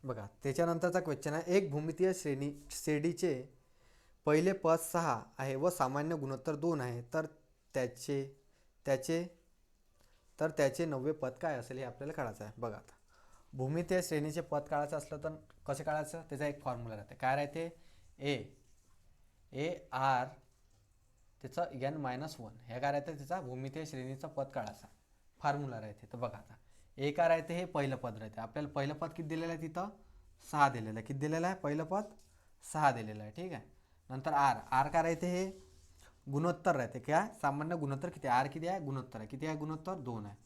बघा त्याच्यानंतरचा क्वेश्चन आहे, एक भूमितीय श्रेणीचे पहिले पद 6 आहे व सामान्य गुणोत्तर 2 आहे तर त्याचे त्याचे तर त्याचे 9वे पद काय असेल हे आपल्याला काढायचं आहे. बघा आता भूमितीय श्रेणीचे पद काढायचं असलं तर कसं काढायचं, त्याचा एक फॉर्म्युला राहते. काय राहते ए आर त्याचं n-1 हे काय राहते त्याचा भूमितीय श्रेणीचा पद काढायचा फॉर्म्युला राहते. तर बघा आता ए काय राहते हे पहिलं पद राहते. आपल्याला पहिलं पद किती दिलेलं आहे तिथं 6 दिलेलं आहे. किती दिलेलं आहे पहिलं पद 6 दिलेलं आहे. ठीक आहे नंतर आर काय राहते हे गुणोत्तर राहते. काय सामान्य गुणोत्तर किती आर किती आहे गुणोत्तर आहे. किती आहे गुणोत्तर 2 आहे.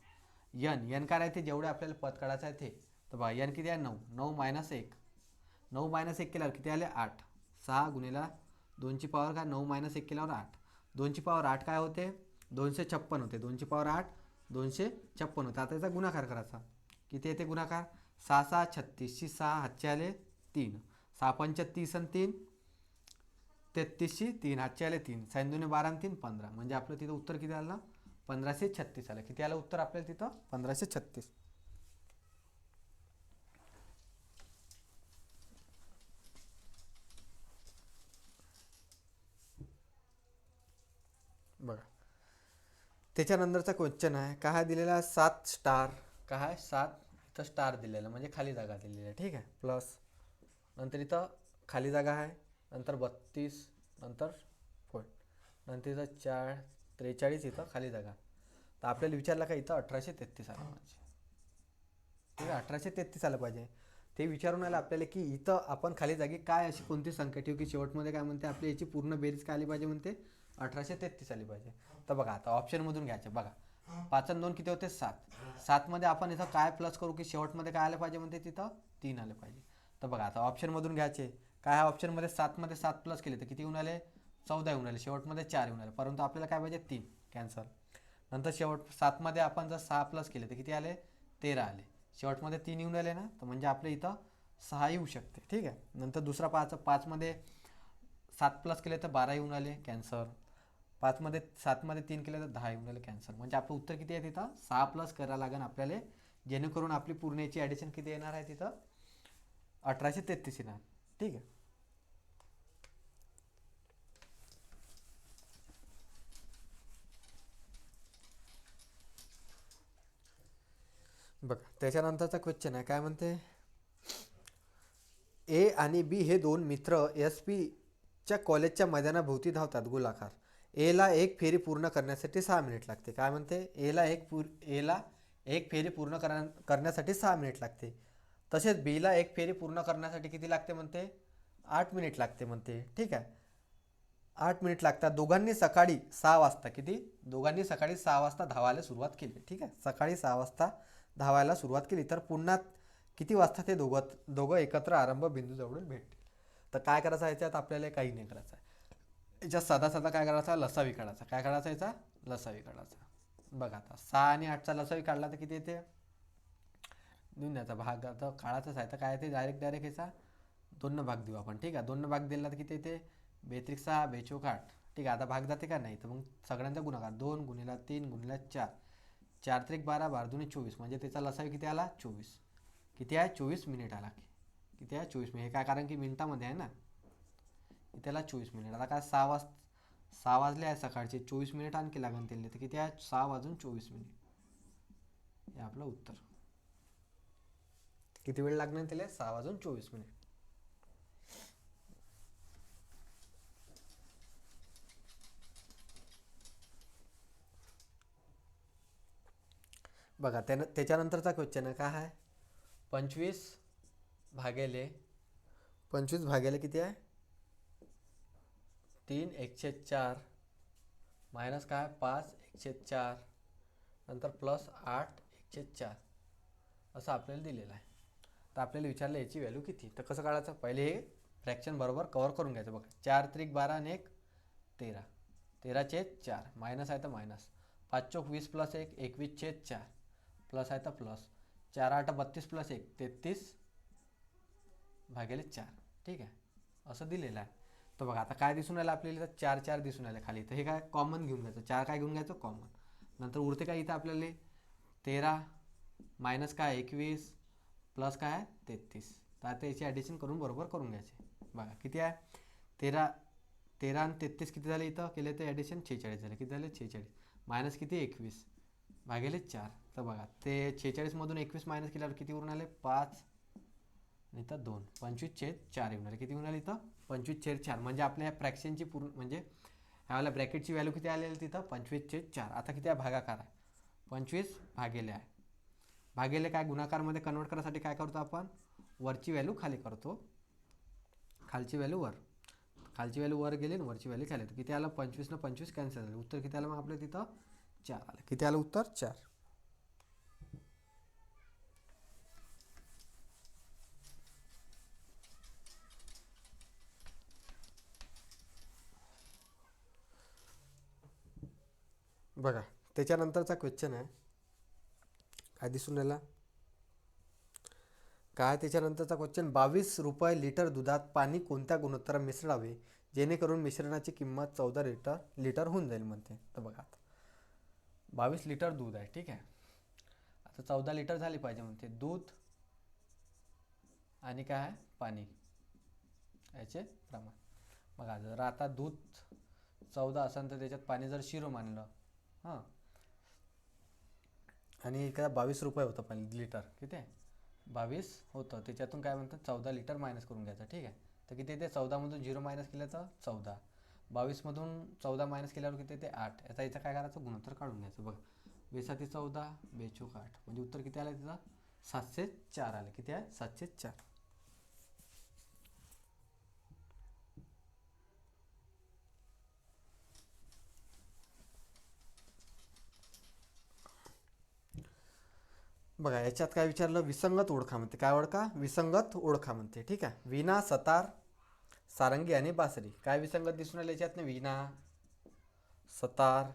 एन काय राहते जेवढे आपल्याला पद काढायचं आहे ते. तर बघा एन किती आहे 9 9 - 1 केल्यावर किती आले 8. 6 × 2ची पॉवर काय 9 - 1 केल्यावर 8. 2ची पॉवर 8 काय होते 256 होते. 2ची पॉवर 8 256 होते. आता याचा गुणाकार करायचा. किती येते गुणाकार 6 6 36 6 हातचे आले 3 6 5 30 आणि 3 33 3 हातचे आले 3 6 2 12 आणि 3 15. म्हणजे आपलं तिथं उत्तर किती आलं 1536 आलं. किती आलं उत्तर आपल्याला तिथं 1536. बघा त्याच्यानंतरचा क्वेश्चन आहे काय दिलेला आहे 7 स्टार काय आहे 7 इथं स्टार दिलेला म्हणजे खाली जागा दिलेली आहे. ठीक आहे प्लस नंतर इथं खाली जागा आहे नंतर 32 नंतर पॉईंट नंतर इथं 43 इथं खाली जागा. तर आपल्याला विचारलं का इथं 1833 आलं पाहिजे. ठीक आहे 1833 आलं पाहिजे. ते विचारून आलं आपल्याला की इथं आपण खाली जागी काय अशी कोणती संख्या ठेवू की शेवटमध्ये काय म्हणते आपली याची पूर्ण बेरीज काय आली पाहिजे म्हणते 1833 आली पाहिजे. तर बघा आता ऑप्शनमधून घ्यायचे. बघा 5 आणि 2 किती होते 7. 7मध्ये आपण इथं काय प्लस करू की शेवटमध्ये काय आलं पाहिजे म्हणते तिथं 3 आले पाहिजे. तर बघा आता ऑप्शनमधून घ्यायचे. काय ऑप्शनमध्ये 7मध्ये 7 प्लस केले तर किती येऊन आले 14 येऊन आले. शेवटमध्ये 4 येऊन आले. परंतु आपल्याला काय पाहिजे 3 कॅन्सल. नंतर शेवट 7मध्ये आपण जर 6 प्लस केले तर किती आले 13 आले. शेवटमध्ये 3 येऊन आले ना, तर म्हणजे आपल्या इथं 6 येऊ शकते. ठीक आहे. नंतर दुसरा 5मध्ये 7 प्लस केले तर 12 येऊन आले कॅन्सर. 7मध्ये 3 केले तर 10 येऊन आले कॅन्सर. म्हणजे आपलं उत्तर किती आहे तिथं 6 प्लस करायला लागेल आपल्याला, जेणेकरून आपली पूर्ण याची ॲडिशन किती येणार आहे तिथं 1833 येणार. ठीक आहे. बघा त्याच्यानंतरचा क्वेश्चन आहे. काय म्हणते ए आणि बी हे दोन मित्र एस पीच्या कॉलेजच्या मैदानाभोवती धावतात गोलाकार. एला एक फेरी पूर्ण करण्यासाठी 6 मिनिट लागते. काय म्हणते एला एक फेरी पूर्ण करण्यासाठी 6 मिनिट लागते. तसेच बीला एक फेरी पूर्ण करण्यासाठी किती लागते म्हणते 8 मिनिट लागते म्हणते. ठीक आहे. 8 मिनिट लागतात. दोघांनी सकाळी 6 वाजता धावायला सुरुवात केली. ठीक आहे. सकाळी 6 वाजता धावायला सुरुवात केली तर पुन्हा किती वाजता ते दोघं एकत्र आरंभ बिंदूजवळून भेटतील. तर काय करायचं याच्यात आपल्याला काही नाही करायचं आहे. याच्यात साधा साधा काय करायचा लसावी काढायचा. काय काढायचा याचा लसावी काढायचा. बघा आता 6 आणि 8चा लसावी काढला तर किती येते देऊन द्यायचा भाग. आता काढायचाच आहे तर काय येते डायरेक्ट याचा 2 भाग देऊ आपण. ठीक आहे. 2 भाग दिला तर किती येते 2 6 2 8. ठीक आहे. आता भाग जाते का नाही तर मग सगळ्यांचा गुणाकार 2 गुणिला 3 गुणिला 4 4 3 12 12 2 24. म्हणजे त्याचा लसावी किती आला 24. किती आहे 24 मिनिट आला. किती आहे 24 मिनिट. हे काय कारण की मिनिटामध्ये आहे ना, त्याला 24 मिनिट. आता काय 6 वाजले आहे सकाळचे 24 मिनिट आणखी लागून दिले तर किती आहे 6 वाजून 24 मिनिट. हे आपलं उत्तर. किती वेळ लागणार त्याला 6 वाजून 24 मिनिट. बघा त्याच्यानंतरचा क्वेश्चन आहे. काय आहे 25 भागेले किती आहे 3/4 मायनस काय 5/4 नंतर प्लस 8/4 असं आपल्याला दिलेलं आहे. तर आपल्याला विचारलं याची व्हॅल्यू किती. तर कसं काढायचं पहिले हे फ्रॅक्शन बरोबर कवर करून घ्यायचं. बघा 4 3 12 आणि 1 13 13/4 मायनस आहे तर मायनस 5 चौक 20 प्लस 1 21/4 प्लस आहे तर प्लस 4 8 32 प्लस 1 33/4. ठीक आहे. असं दिलेलं आहे. तर बघा आता काय दिसून आलं आपल्याला 4 4 दिसून आले खाली. तर हे काय कॉमन घेऊन घ्यायचं. 4 काय घेऊन घ्यायचं कॉमन. नंतर उरते काय इथं आपल्याला 13 मायनस काय 21 प्लस काय आहे 33. तर आता याची ॲडिशन करून बरोबर करून घ्यायचे. बघा किती आहे 13 आणि 33 किती झाले इथं केले तर ॲडिशन 46 झाले. किती झाले 46 मायनस किती 21 भागिले 4. तर बघा ते 46मधून 21 मायनस केल्यावर किती उरून आले 5 आणि इथं 2 25/4 येऊन आले. किती येऊन आले इथं 25/4. म्हणजे आपल्या ह्या फ्रॅक्शनची पूर्ण म्हणजे ह्याला ब्रॅकेटची व्हॅल्यू किती आलेली तिथं 25/4. आता किती आहे भागाकार आहे 25 भागिले आहे. भागिले काय गुणाकारमध्ये कन्वर्ट करण्यासाठी काय करतो आपण वरची व्हॅल्यू खाली करतो, खालची व्हॅल्यू वर गेली आणि वरची व्हॅल्यू खाली. किती आलं 25 न 25 कॅन्सल झालं. उत्तर किती आलं मग आपलं तिथं 4 आलं. किती आलं उत्तर 4. बघा त्याच्यानंतरचा क्वेश्चन आहे. काय दिसून राहिला काय त्याच्यानंतरचा क्वेश्चन 22 रुपये लिटर दुधात पाणी कोणत्या गुणोत्तरात मिसळावे जेणेकरून मिश्रणाची किंमत 14 लिटर होऊन जाईल म्हणते. तर बघा आता 22 लिटर दूध आहे. ठीक आहे. आता 14 लिटर झाली पाहिजे म्हणते दूध आणि काय आहे पाणी याचे प्रमाण. बघा जर आता दूध 14 असेल तर त्याच्यात पाणी जर 0 मानलं हां आणि इकडे 22 रुपये होतं पाणी लिटर. किती आहे 22 होतं. त्याच्यातून काय म्हणतात 14 लिटर मायनस करून घ्यायचं. ठीक आहे. तर किती येते 14मधून 0 मायनस केलं तर 14. 22मधून 14 मायनस केल्यावर किती येते 8. याचा काय करायचं गुणोत्तर काढून घ्यायचं. बघा 2 14 2 8 म्हणजे उत्तर किती आलं तिथं 704 आलं. किती आहे 704. बघा याच्यात काय विचारलं, विसंगत ओळखा म्हणते. काय ओळखा? विसंगत ओळखा म्हणते. ठीक आहे. वीणा, सतार, सारंगी आणि बासरी. काय विसंगत दिसून आले याच्यात? वीणा, सतार,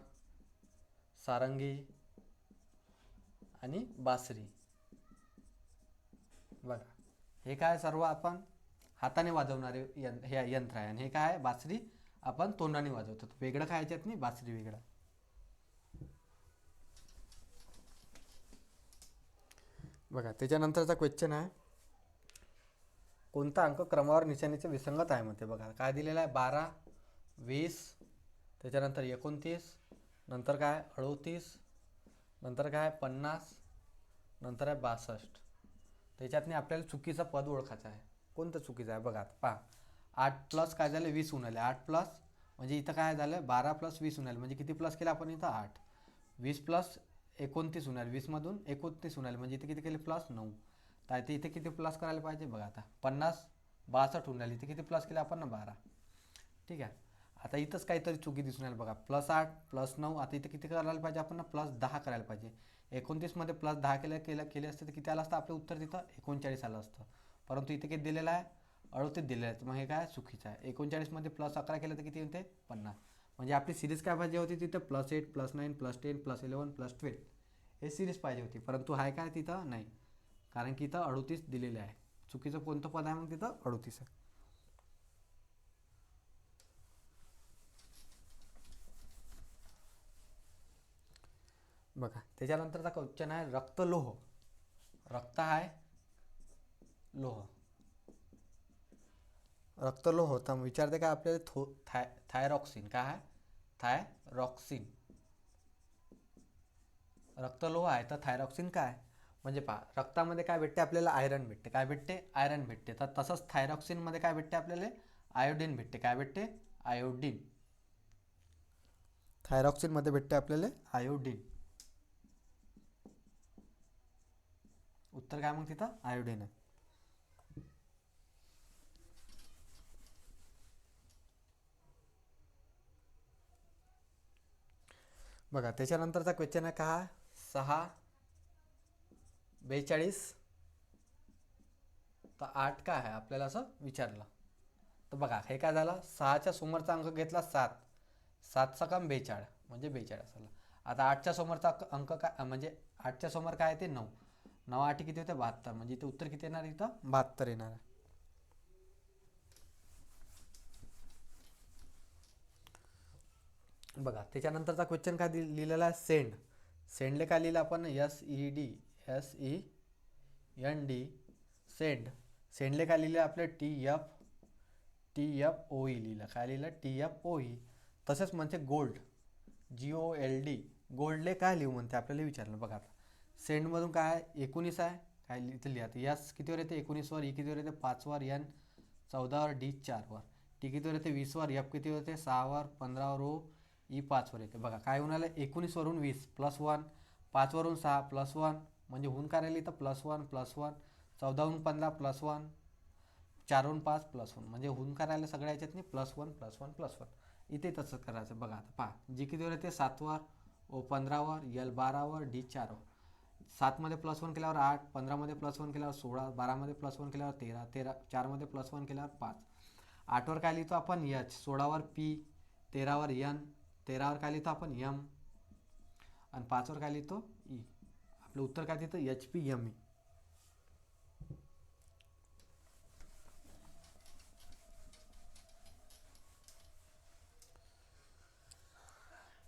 सारंगी आणि बासरी. बघा हे काय सर्व आपण हाताने वाजवणारे हे यंत्र आहे, आणि हे काय बासरी आपण तोंडाने वाजवतो. वेगळं काय याच्यात नाही, बासरी वेगळं. बघा त्याच्यानंतरचा क्वेश्चन आहे, कोणता अंक क्रमावर निशाणीचे विसंगत आहे म्हणते. बघा काय दिलेलं आहे, 12, 20, त्याच्यानंतर 29, नंतर काय 38, नंतर काय 50, नंतर आहे 62. त्याच्यातनी आपल्याला चुकीचं पद ओळखायचं आहे. कोणतं चुकीचं आहे? बघा पहा, 8 प्लस काय झालं 20 होऊन आले. 8 प्लस म्हणजे इथं काय झालं 12 प्लस 20 होऊन आले, म्हणजे किती प्लस केलं आपण इथं 8. 20 प्लस 29 होऊन आले, 20मधून 29 होऊन आले, म्हणजे इथे किती केले प्लस 9. तर इथे किती प्लस करायला पाहिजे? बघा आता 50 62 होऊन आले, इथे किती प्लस केले आपण 12. ठीक आहे. आता इथंच काहीतरी चुकी दिसून आली. बघा +8 +9, आता इथे किती करायला पाहिजे आपण? +10 करायला पाहिजे. 29मध्ये +10 केले असते तर किती आलं असतं आपलं उत्तर? तिथं 39 आलं असतं. परंतु इथे किती दिलेलं आहे? 38 दिलेलं आहे. मग हे काय चुकीचं आहे. 39मध्ये +11 केलं तर किती होते? 50. म्हणजे आपली सिरीज काय पाहिजे होती तिथं? +8 +9 +10 +11 +12 हे सिरीज पाहिजे होती. परंतु आहे काय तिथं? नाही, कारण की इथं 38 दिलेले आहे. चुकीचं कोणतं पद आहे मग तिथं? 38 आहे. बघा त्याच्यानंतरचा क्वेश्चन आहे, रक्तलोह. रक्त आहे लोह, रक्तलोह. तर विचारते काय आपल्याला? थायरॉक्सिन. काय आहे? थायरॉक्सिन. रक्तलोह आहे तर थायरॉक्सिन काय? म्हणजे पहा, रक्तामध्ये काय भेटते आपल्याला? आयरन भेटते. काय भेटते? आयरन भेटते. तर तसंच थायरॉक्सिनमध्ये काय भेटते आपल्याला? आयोडीन भेटते. काय भेटते? आयोडीन. थायरॉक्सिनमध्ये भेटते आपल्याला आयोडीन. उत्तर काय मग तिथं? आयोडीन आहे. बघा त्याच्यानंतरचा क्वेश्चन आहे का? 6, 42 तर 8 काय आहे आपल्याला असं विचारलं. तर बघा हे काय झालं, 6च्या समोरचा अंक घेतला 7, 7चा काम 42 म्हणजे 42 आला. आता 8च्या समोरचा अंक काय, म्हणजे 8च्या समोर काय आहे ते 9, 9 8 किती होते? 72, म्हणजे इथे उत्तर किती येणार? इथं 72 येणार आहे. बघा त्याच्यानंतरचा क्वेश्चन काय लिहिलेला आहे? सेंड. सेंडले काय लिहिलं आपण? SED, SEND, send. सेंडले काय लिहिलं आपलं? TFOE लिहिलं. काय लिहिलं? TFOE. तसेच म्हणते गोल्ड, GOLD. गोल्डले काय लिहू म्हणते आपल्याला विचारलं. बघा आता सेंडमधून काय 19 आहे, काय इथं लिहा. यस कितीवर येते? 19वर. ई कितीवर येते? 5वर. N 14वर. D 4वर. T कितीवर येते? 20वर. F कितीवर येते? 6वर. 15वर. O E 5वर येते. बघा काय होऊन आलं? 19वरून 20 +1, 5वरून 6 +1, म्हणजे होऊन काय राहिली इथं? +1 +1. 14वरून 15 +1, 4वरून 5 +1, म्हणजे होऊन काय राहिलं सगळ्या याच्यातनी? +1 +1 +1. इथे तसं करायचं. बघा आता पहा, जी कितीवर येते? 7वर. O 15वर. L 12वर. D 4वर. 7मध्ये +1 केल्यावर 8, 15मध्ये +1 केल्यावर 16, 12मध्ये +1 केल्यावर 13, 4मध्ये +1 केल्यावर 5. 8वर काय लिहितो आपण? H. 16वर P. 13वर N. 13वर काय लिहितो आपण? M. आणि 5वर काय लिहितो? E. आपलं उत्तर काय तिथं? HPME.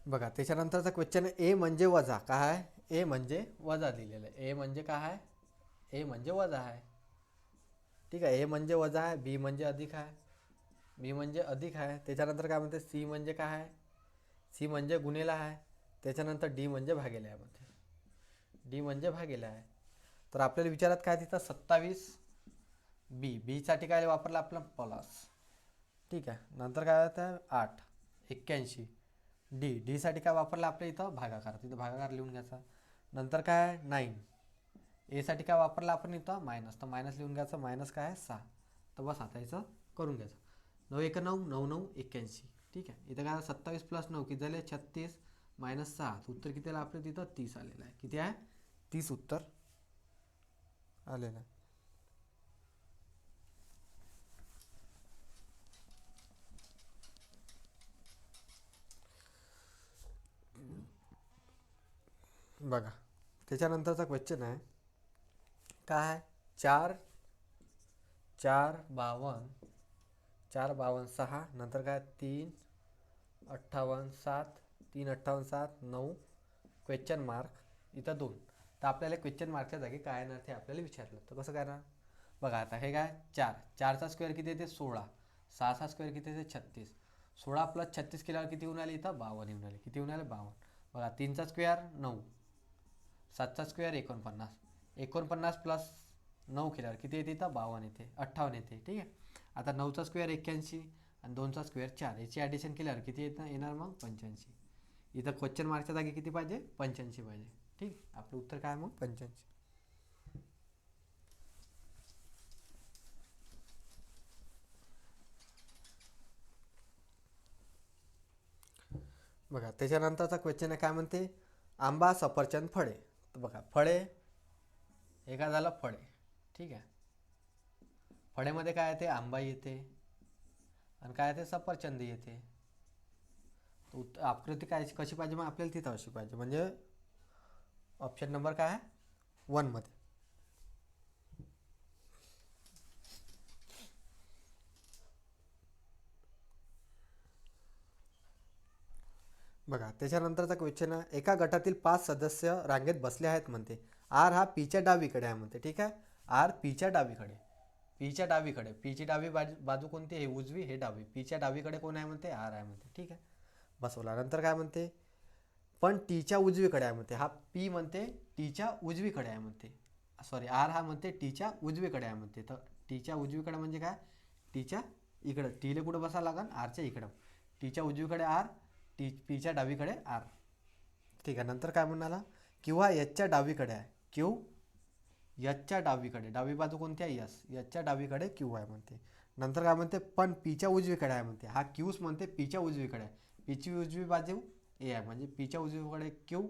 बघा त्याच्यानंतरचा क्वेश्चन आहे, ए म्हणजे वजा. काय आहे? ए म्हणजे वजा दिलेलं आहे. ए म्हणजे काय आहे? ए म्हणजे वजा आहे. ठीक आहे. ए म्हणजे वजा आहे. बी म्हणजे अधिक आहे. बी म्हणजे अधिक आहे. त्याच्यानंतर काय म्हणते? सी म्हणजे काय आहे? सी म्हणजे गुणिला आहे. त्याच्यानंतर डी म्हणजे भागेला आहे म्हणते. डी म्हणजे भागेला आहे. तर आपल्याला विचारात काय तिथं? 27. बी साठी काय वापरलं आपलं? प्लस. ठीक आहे. नंतर काय होतं? 8. 81. डी साठी काय वापरलं आपल्या इथं? भागाकार. तिथं भागाकार लिहून घ्यायचा. नंतर काय? 9. ए साठी काय वापरलं आपण इथं? मायनस. तर मायनस लिहून घ्यायचं. मायनस काय आहे? 6. तर बस आता याचं करून घ्यायचं. 9 1 9, 9 9 81. ठीक आहे. इथं काय 27 + 9 किती झाले? 36 - 6. उत्तर किती आलं आपलं तिथं? 30 आलेलं आहे. किती आहे? 30 उत्तर आलेला आहे. बघा त्याच्यानंतरचा क्वेश्चन आहे काय आहे, चार चार बावन्न, चार बावन्न सहा, नंतर काय 3 58 7, 3 58 7 9 क्वेश्चन मार्क इथं 2. तर आपल्याला क्वेश्चन मार्कच्या जागी काय येणार ते आपल्याला विचारलं, तर कसं करणार. बघा आता हे काय चार, चारचा स्क्वेअर किती येते 16, सहाचा स्क्वेअर किती येते 36, 16 प्लस 36 केल्यावर किती होऊन आले इथं 52 येऊन आले. किती होऊन आले 52. बघा 3चा स्क्वेअर 9, 7चा स्क्वेअर 49, 49 प्लस 9 केल्यावर किती येते इथं 52 येते, 58 येते. ठीक आहे. आता 9चा स्क्वेअर 81 आणि 2चा स्क्वेअर 4, याची ॲडिशन केल्यावर किती येणार मग 85. इथं क्वेश्चन मार्कच्या जागी किती पाहिजे 85 पाहिजे. ठीक, आपलं उत्तर काय मग 85. बघा त्याच्यानंतरचा क्वेश्चन आहे काय म्हणते, आंबा सफरचंद फळे. तर बघा फळे हे काय झालं फळे. ठीक आहे. फळेमध्ये काय येते आंबा येते आणि काय येते सफरचंद येते. तर आकृती काय कशी पाहिजे मग आपल्याला तिथं अशी पाहिजे, म्हणजे ऑप्शन नंबर काय आहे 1 मध्ये. बघा त्याच्यानंतरचा क्वेश्चन आहे, एका गटातील 5 सदस्य रांगेत बसले आहेत म्हणते. आर हा पीच्या डावीकडे आहे म्हणते. ठीक आहे. आर पीच्या डावीकडे, पीच्या डावीकडे, पीची डावी बाजू कोणती, हे उजवी हे डावी, पीच्या डावीकडे कोण आहे म्हणते आर आहे म्हणते. ठीक आहे. बसवला. नंतर काय म्हणते, पण टीच्या उजवीकडे आहे म्हणते. हा पी म्हणते टीच्या उजवीकडे आहे म्हणते. सॉरी आर हा म्हणते टीच्या उजवीकडे आहे म्हणते. तर टीच्या उजवीकडे म्हणजे काय, टीच्या इकडं, टीला कुठं बसावं लागेल आरच्या इकडं. टीच्या उजवीकडे आर, पीच्या डावीकडे आर. ठीक आहे. नंतर काय म्हणाला, किंवा एचच्या डावीकडे आहे क्यू, एचच्या डावीकडे, डावी बाजू कोणती आहे यस, एचच्या डावीकडे क्यू आहे म्हणते. नंतर काय म्हणते, पण पीच्या उजवीकडे आहे म्हणते. हा क्यूच म्हणते पीच्या उजवीकडे आहे, पीची उजवी बाजू ए आहे म्हणजे पीच्या उजवीकडे क्यू,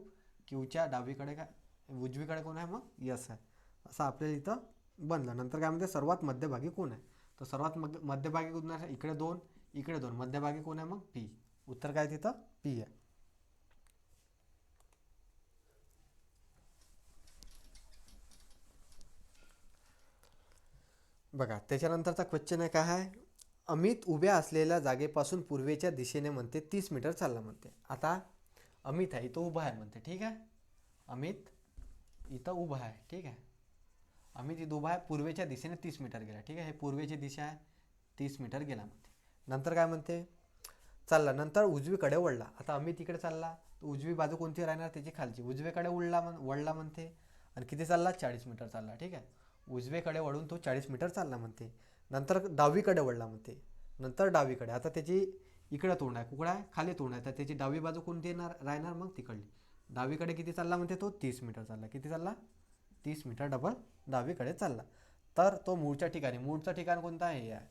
क्यूच्या डावीकडे काय उजवीकडे कोण आहे मग यस आहे. असं आपल्याला इथं बनलं. नंतर काय म्हणते, सर्वात मध्यभागी कोण आहे. तर सर्वात मध्यभागी कोण आहे, इकडे 2 इकडे 2, मध्यभागी कोण आहे मग पी. उत्तर काय तिथं पी आहे. बघा त्याच्यानंतरचा क्वेश्चन आहे काय आहे, अमित उभ्या असलेल्या जागेपासून पूर्वेच्या दिशेने म्हणते 30 मीटर चालला म्हणते. आता अमित आहे तो उभा आहे म्हणते. ठीक आहे. अमित इथं उभा आहे. ठीक आहे. अमित इथं उभा आहे, पूर्वेच्या दिशेने 30 मीटर गेला. ठीक आहे. हे पूर्वेची दिशा आहे, 30 मीटर गेला म्हणते. नंतर काय म्हणते, चालला नंतर उजवीकडे वळला. आता अमित इकडे चालला, तर उजवी बाजू कोणती राहणार त्याची खालची, उजवीकडे वळला म्हणते. आणि किती चालला 40 मीटर चालला. ठीक आहे. उजवीकडे वळून तो 40 मीटर चालला म्हणते. नंतर डावीकडे वळला म्हणते. नंतर डावीकडे, आता त्याची इकडे तोंड आहे, कुकडा आहे खाली तोंड आहे, तर त्याची डावी बाजू कोणती येणार राहणार मग तिकडली. डावीकडे किती चालला म्हणते तो 30 मीटर चालला. किती चालला 30 मीटर डबल डावीकडे चालला. तर तो मूळच्या ठिकाणी, मूळचं ठिकाण कोणतं आहे हे आहे.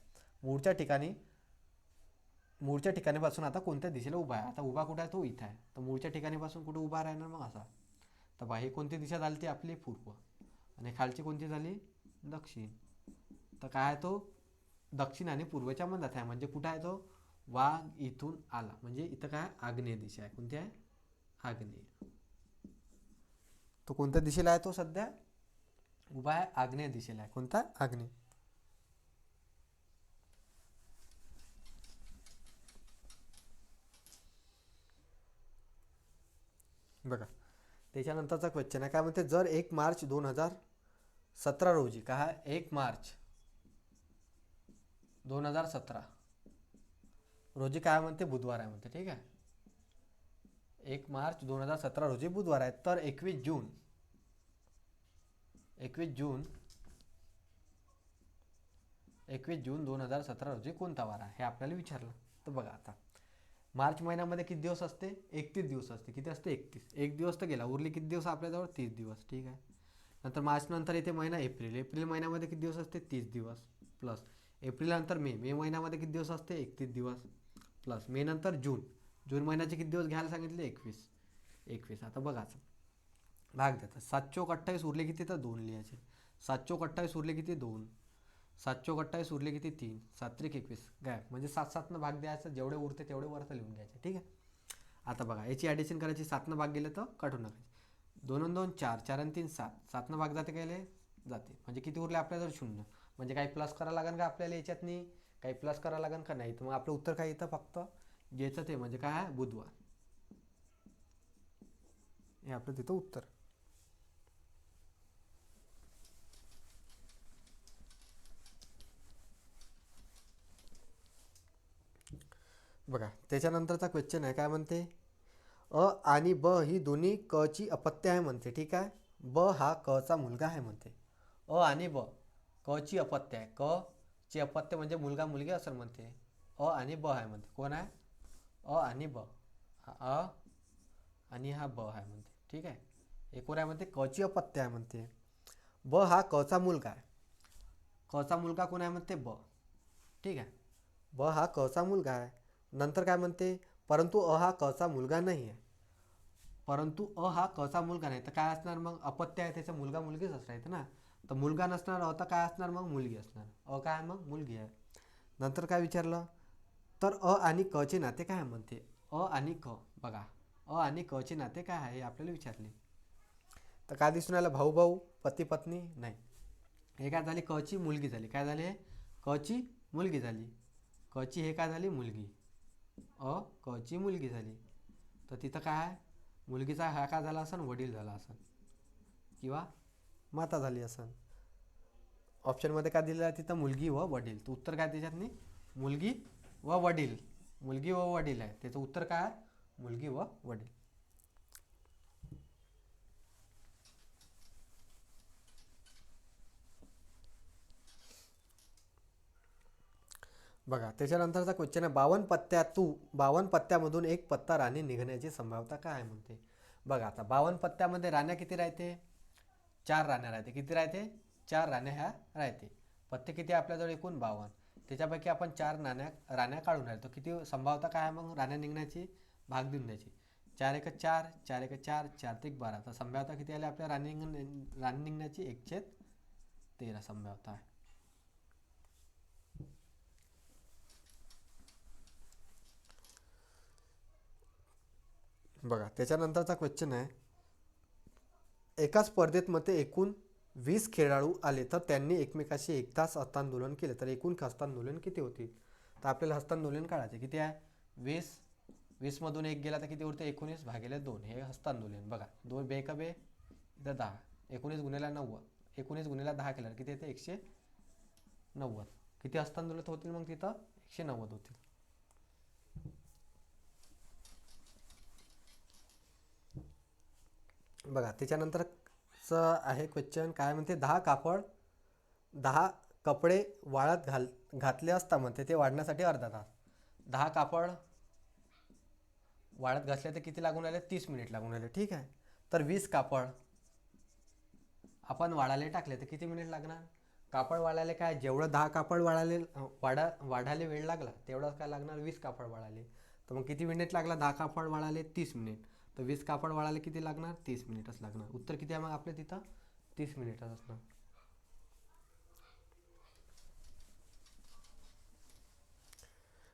मूळच्या ठिकाणीपासून आता कोणत्या दिशेला उभा आहे, आता उभा कुठं आहे तो इथं आहे. तर मूळच्या ठिकाणीपासून कुठं उभा राहणार मग असा. तर बा ही कोणती दिशा झाली ती आपली पूर्व, आणि खालची कोणती झाली दक्षिण. तर काय आहे तो दक्षिण आणि पूर्वच्या मध्यात आहे, म्हणजे कुठं आहे तो वाघ इथून आला, म्हणजे इथं काय आग्नेय दिशा आहे. कोणती आहे आग्नेय. तो कोणत्या दिशेला आहे तो सध्या उभा आहे आग्नेय दिशेला आहे. कोणता आग्नेय. बघा त्याच्यानंतरचा क्वेश्चन आहे काय म्हणते, जर 1 मार्च 2017 रोजी काय 1 मार्च 2017 रोजी काय म्हणते बुधवार आहे म्हणते. ठीक आहे. 1 मार्च 2017 रोजी बुधवार आहे, तर 21 जून 2017 रोजी कोणता वार आहे हे आपल्याला विचारलं. तर बघा आता मार्च महिन्यामध्ये किती दिवस असते 31 दिवस असते. किती असते 31. एक दिवस तर गेला, उरले किती दिवस आपल्याजवळ 30 दिवस. ठीक आहे. नंतर मार्च नंतर येते महिना एप्रिल, एप्रिल महिन्यामध्ये किती दिवस असते 30 दिवस प्लस एप्रिल नंतर मे, मे महिन्यामध्ये किती दिवस असते 31 दिवस प्लस मे नंतर जून, जून महिन्याचे किती दिवस घ्यायला सांगितले 21. आता बघाच भाग देतात 7 चोक 28 उरले किती तर 2 लिहायचे. 7 चोक 28 उरले किती 2, 7 चोक 28 उरले किती 3, 7 त्रिक 21 गायब. म्हणजे 7 7 भाग द्यायचं, जेवढे उरते तेवढे वरतं लिहून घ्यायचे. ठीक आहे. आता बघा याची ॲडिशन करायची, 7 भाग गेले तर काढून टाकायचे. 2 आणि 2 4, 4 आणि 3 7, 7 भाग जाते काय जाते. म्हणजे किती उरले आपल्याजवळ 0. म्हणजे काही प्लस करावं लागेल का आपल्याला याच्यातनी, काही प्लस करावं लागेल का नाही. तर मग आपलं उत्तर काय येतं, फक्त ज्याचं ते म्हणजे काय आहे बुधवार, हे आपलं तिथं उत्तर. बघा त्याच्यानंतरचा क्वेश्चन आहे, काय म्हणते, अ आणि ब ही दोन्ही क ची अपत्य आहे म्हणते. ठीक आहे. ब हा क चा मुलगा आहे म्हणते. अ आणि ब क ची अपत्य आहे. क ची अपत्य म्हणजे मुलगा मुलगी असं म्हणते. अ आणि ब आहे म्हणते. कोण आहे, अ आणि ब, हा अ आणि हा ब आहे म्हणते. ठीक आहे. हे कोण आहे म्हणते, क ची अपत्य आहे म्हणते. ब हा क चा मुलगा आहे. क चा मुलगा कोण आहे म्हणते, ब. ठीक आहे. ब हा क चा मुलगा आहे. नंतर काय म्हणते, परंतु अ हा क चा मुलगा नाही आहे. परंतु अ हा क चा मुलगा नाही, तर काय असणार मग, अपत्य आहे त्याचा मुलगा मुलगीच असणार ना. तर मुलगा नसणार, अ तर काय असणार मग, मुलगी असणार. अ काय आहे मग, मुलगी आहे. नंतर काय विचारलं, तर अ आणि क चे नाते काय आहे म्हणते. अ आणि क, बघा अ आणि क चे नाते काय आहे हे आपल्याला विचारले. तर काय दिसून आलं, भाऊ भाऊ, पती पत्नी नाही. हे काय झाली, क ची मुलगी झाली. काय झाली, क ची मुलगी झाली. क ची हे काय झाली, मुलगी. क ची मुलगी झाली. तर तिथं काय आहे, मुलगीचा हा काय झाला असन, वडील झाला असन किंवा माता झाली असन. ऑप्शनमध्ये काय दिलेलं आहे तिथं, मुलगी व वडील. तर उत्तर काय त्याच्यात नाही, मुलगी व वडील. मुलगी व वडील आहे, त्याचं उत्तर काय आहे, मुलगी व वडील. बघा त्याच्यानंतरचा क्वेश्चन आहे, 52 पत्त्यामधून एक पत्ता राणी निघण्याची संभाव्यता काय आहे म्हणते. बघा आता 52 पत्त्यामध्ये राण्या किती राहते, 4 राण्या राहते. किती राहते, 4 राण्या ह्या राहते. पत्ते किती आपल्याजवळ, एकूण 52. त्याच्यापैकी आपण 4 राण्या काढून राहिलो, तर किती संभाव्यता काय आहे मग राण्या निघण्याची, भाग देऊन द्यायची. 4 एक 4, 4 एक 4, 4 ते 12. तर संभाव्यता किती आली आपल्या राणी निघण्याची, 1/13 संभाव्यता आहे. बघा त्याच्यानंतरचा क्वेश्चन आहे, एका स्पर्धेत मध्ये एकूण 20 खेळाडू आले, तर त्यांनी एकमेकाशी 1 तास हस्तांदोलन केले, तर एकूण हस्तांदोलन किती होतील. तर आपल्याला हस्तांदोलन काढायचे. किती आहे, 20. 20 मधून 1 गेला तर किती उरते, 19 भागिले 2 हे हस्तांदोलन. बघा 2 बे का बे, इथं 10, 19 गुणिले 90, 19 गुणिले 10 केल्यावर किती येते, 190. किती हस्तांदोलन होतील मग तिथं, 190 होतील. बघा त्याच्यानंतरचं आहे क्वेश्चन, काय म्हणते, 10 कपडे वाळत घातले असता म्हणते, ते वाढण्यासाठी अर्धा तास. 10 कापड वाळत घातले तर किती लागून राहिले, 30 मिनिट लागून राहिले. ठीक आहे. तर 20 कापड आपण वाळायला टाकले तर किती मिनिट लागणार. कापड वाळायला काय, जेवढं 10 कापड वाढायला वेळ लागला तेवढंच काय लागणार, 20 कापड वाळायला. तर मग किती मिनिट लागला, 10 कापड वाळायला 30 मिनिट. तर 20 कापड वाळायला किती लागणार, 30 मिनिटच लागणार. उत्तर किती आहे मग आपल्या तिथं, 30 मिनिटच असणार.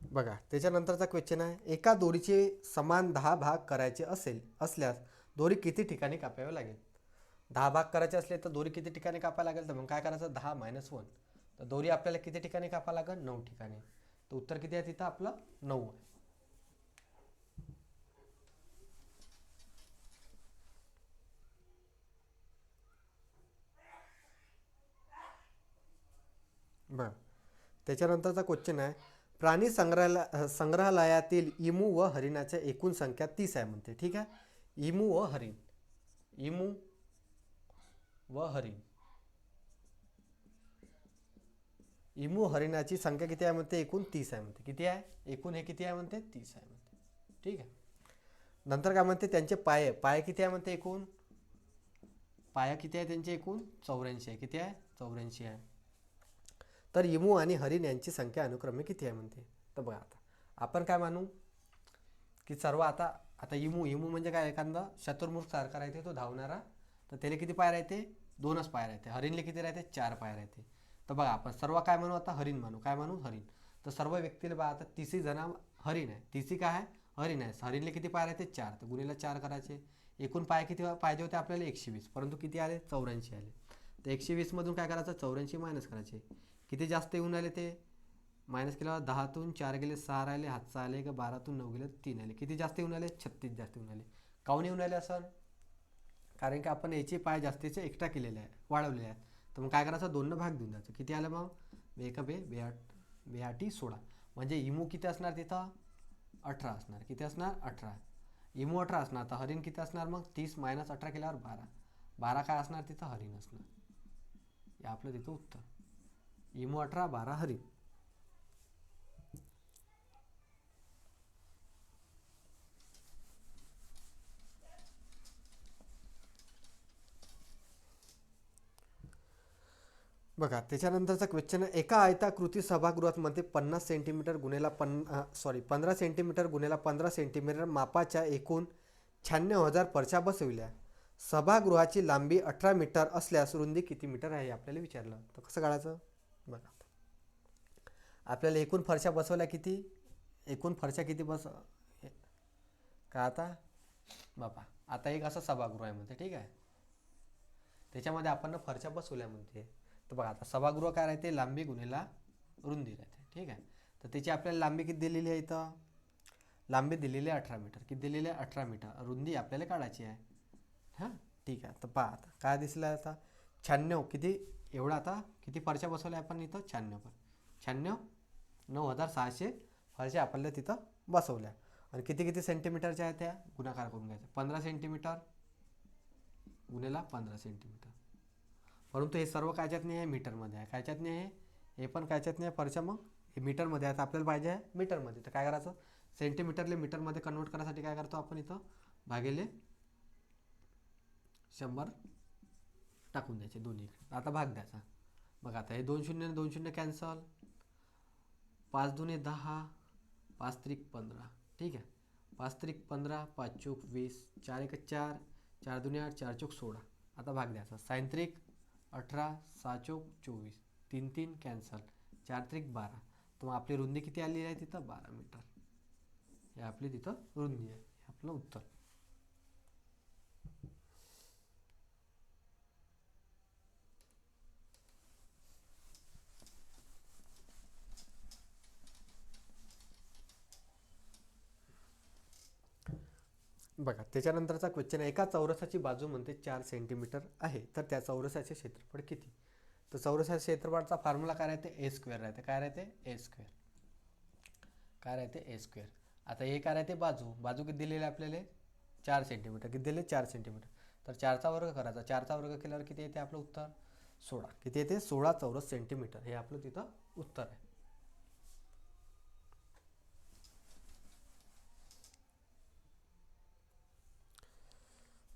बघा त्याच्यानंतरचा क्वेश्चन आहे, एका दोरीचे समान 10 भाग करायचे असल्यास दोरी किती ठिकाणी कापावे लागेल. 10 भाग करायचे असले तर दोरी किती ठिकाणी कापायला लागेल. तर मग काय करायचं, 10 - 1. तर दोरी आपल्याला किती ठिकाणी कापायला लागेल, 9 ठिकाणी. तर उत्तर किती आहे तिथं आपलं, 9 आहे. बरं त्याच्यानंतरचा क्वेश्चन आहे, प्राणी संग्रहालयातील इमू व हरिणाच्या एकूण संख्या 30 आहे म्हणते. ठीक आहे. इमू व हरिण, इमू व हरिण, इमू हरिणाची संख्या किती आहे म्हणते, एकूण 30 आहे म्हणते. किती आहे, एकूण हे किती आहे म्हणते, 30 आहे म्हणते. ठीक आहे. नंतर काय म्हणते, त्यांचे पाय किती आहे म्हणते, एकूण पाया किती आहे त्यांचे, एकूण 84 आहे. किती आहे, 84 आहे. तर इमू आणि हरिण यांची संख्या अनुक्रमे किती आहे म्हणते. तर बघा आता आपण काय मानू की सर्व आता आता इमू म्हणजे काय, एखादा शत्रुमुख सारखा राहते तो धावणारा. तर त्याला किती पाय राहते, 2च पाय राहते. हरिणले किती राहते? 4 पाय राहते. तर बघा आपण सर्व काय म्हणू आता? हरिण म्हणू. काय म्हणू? हरिण. तर सर्व व्यक्तीला बघा आता 30 जण हरिण आहे. 30 काय आहे? हरिण आहे. हरिणले किती पाय राहते? 4. तर गुणिले 4 करायचे. एकूण पाय किती पाहिजे होते आपल्याला? 120. परंतु किती आले? 84 आले. तर 120 मधून काय करायचं? 84 मायनस करायचे. किती जास्त येऊन आले ते? मायनस केल्यावर 10तून 4 गेले 6 राहिले, हातचा आले का 12तून 9 गेले 3 आले. किती जास्त येऊन आले? 36 जास्त येऊन आले. काऊन येऊन आले असं? कारण की आपण याचे पाय जास्तीचे एक्स्ट्रा केलेले आहे, वाढवलेले आहेत. तर मग काय करायचं? 2 भाग देऊन द्यायचं. किती आलं मग? बेक बे बेआठ बेआटी 16. म्हणजे इमू किती असणार तिथं? 18 असणार. किती असणार? 18. इमू 18 असणार. तर हरिण किती असणार मग? 30 मायनस 18 केल्यावर 12. 12 काय असणार तिथं? हरिण असणार. हे आपलं तिथं उत्तर. इमू 18, 12 हरिण. बघा त्याच्यानंतरचा क्वेश्चन आहे. एका आयताकृती सभागृहात मध्ये 50 सेंटीमीटर गुणेला 15 सेंटीमीटर गुणेला 15 सेंटीमीटर मापाच्या एकूण 96,000 परच्या बसविल्या. सभागृहाची लांबी 18 मीटर असल्यास रुंदी किती मीटर आहे आपल्याला विचारलं. तर कसं काढायचं? बघा आपल्याला एकूण फरशा बसवल्या किती? एकूण फरशा किती का आता बाबा आता एक असं सभागृह आहे म्हणते, ठीक आहे. त्याच्यामध्ये आपण फरशा बसवल्या म्हणते. तर बघा आता सभागृह काय राहते? लांबी गुणेला रुंदी राहते, ठीक आहे. तर त्याची आपल्याला लांबी किती दिलेली आहे? इथं लांबी दिलेली आहे 18 मीटर. किती दिलेली आहे? 18 मीटर. रुंदी आपल्याला काढायची आहे. हां ठीक आहे. तर पहा आता काय दिसलं आता? 96 किती एवढा आता किती फरशा बसवल्या आपण इथं? 96 पर 96 9,600 फरशा आपल्याला तिथं बसवल्या. आणि किती किती सेंटीमीटरच्या आहेत त्या? गुणाकार करून घ्यायचा. 15 सेंटीमीटर गुणेला 15 सेंटीमीटर. परंतु हे सर्व कायच्यात नाही आहे? मीटरमध्ये आहे. कायच्यात नाही आहे? हे पण कायच्यात नाही आहे फरशा. मग हे मीटरमध्ये आहे. तर आपल्याला पाहिजे आहे मीटरमध्ये. तर काय करायचं? सेंटीमीटरले मीटरमध्ये कन्वर्ट करायसाठी काय करतो आपण? इथं भागिले 100 टाकून द्यायचे दोन्ही. आता भाग द्यायचा. मग आता हे 2 शून्य 2 शून्य कॅन्सल. 5 दुने 10, 5 त्रिक 15, ठीक आहे. 5 त्रिक 15, 5 चौक 20, 4 एक 4, 4 दुने 8, 4 चौक 16. आता भाग द्यायचा. 6 त्रिक 18, 6 चौक 24, 3 3 कॅन्सल, 4 त्रिक 12. तर मग आपली रुंदी किती आली आहे तिथं? 12 मीटर. हे आपली तिथं रुंदी आहे. हे आपलं उत्तर. बघा त्याच्यानंतरचा क्वेश्चन आहे. एका चौरसाची बाजू म्हणते 4 सेंटीमीटर आहे, तर त्या चौरसाचे क्षेत्रफळ किती? तर चौरसाच्या क्षेत्रफळाचा फॉर्म्युला काय राहते? ए स्क्वेअर राहते. काय राहते? ए स्क्वेअर. काय राहते? ए स्क्वेअर. आता हे काय राहते? बाजू. बाजू किती दिलेली आहे आपल्याला? 4 सेंटीमीटर. किती दिले? 4 सेंटीमीटर. तर 4चा वर्ग करायचा. 4चा वर्ग केल्यावर किती येते आपलं उत्तर? 16. किती येते? 16 चौरस सेंटीमीटर. हे आपलं तिथं उत्तर आहे.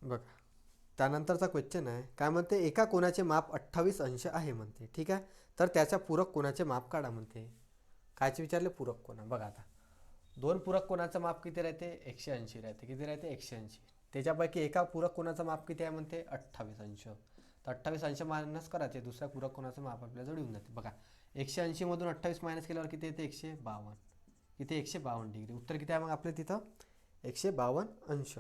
बघा त्यानंतरचा क्वेश्चन आहे. काय म्हणते? एका कोणाचे माप 28 अंश आहे म्हणते, ठीक आहे. तर त्याच्या पूरक कोणाचे माप काढा म्हणते. कायचे विचारले? पूरक कोणा. बघा आता 2 पूरक कोणाचं माप किती राहते? 180 राहते. किती राहते? 180. त्याच्यापैकी एका पूरक कोणाचं माप किती आहे म्हणते? 28 अंश. तर 28 अंश मायनस करायचे. दुसऱ्या पूरक कोणाचं माप आपल्याला जवळ येऊन जाते. बघा 180 मधून 28 मायनस केल्यावर किती येते? 152. किती? 152 डिग्री. उत्तर किती आहे मग आपले तिथं? 152 अंश.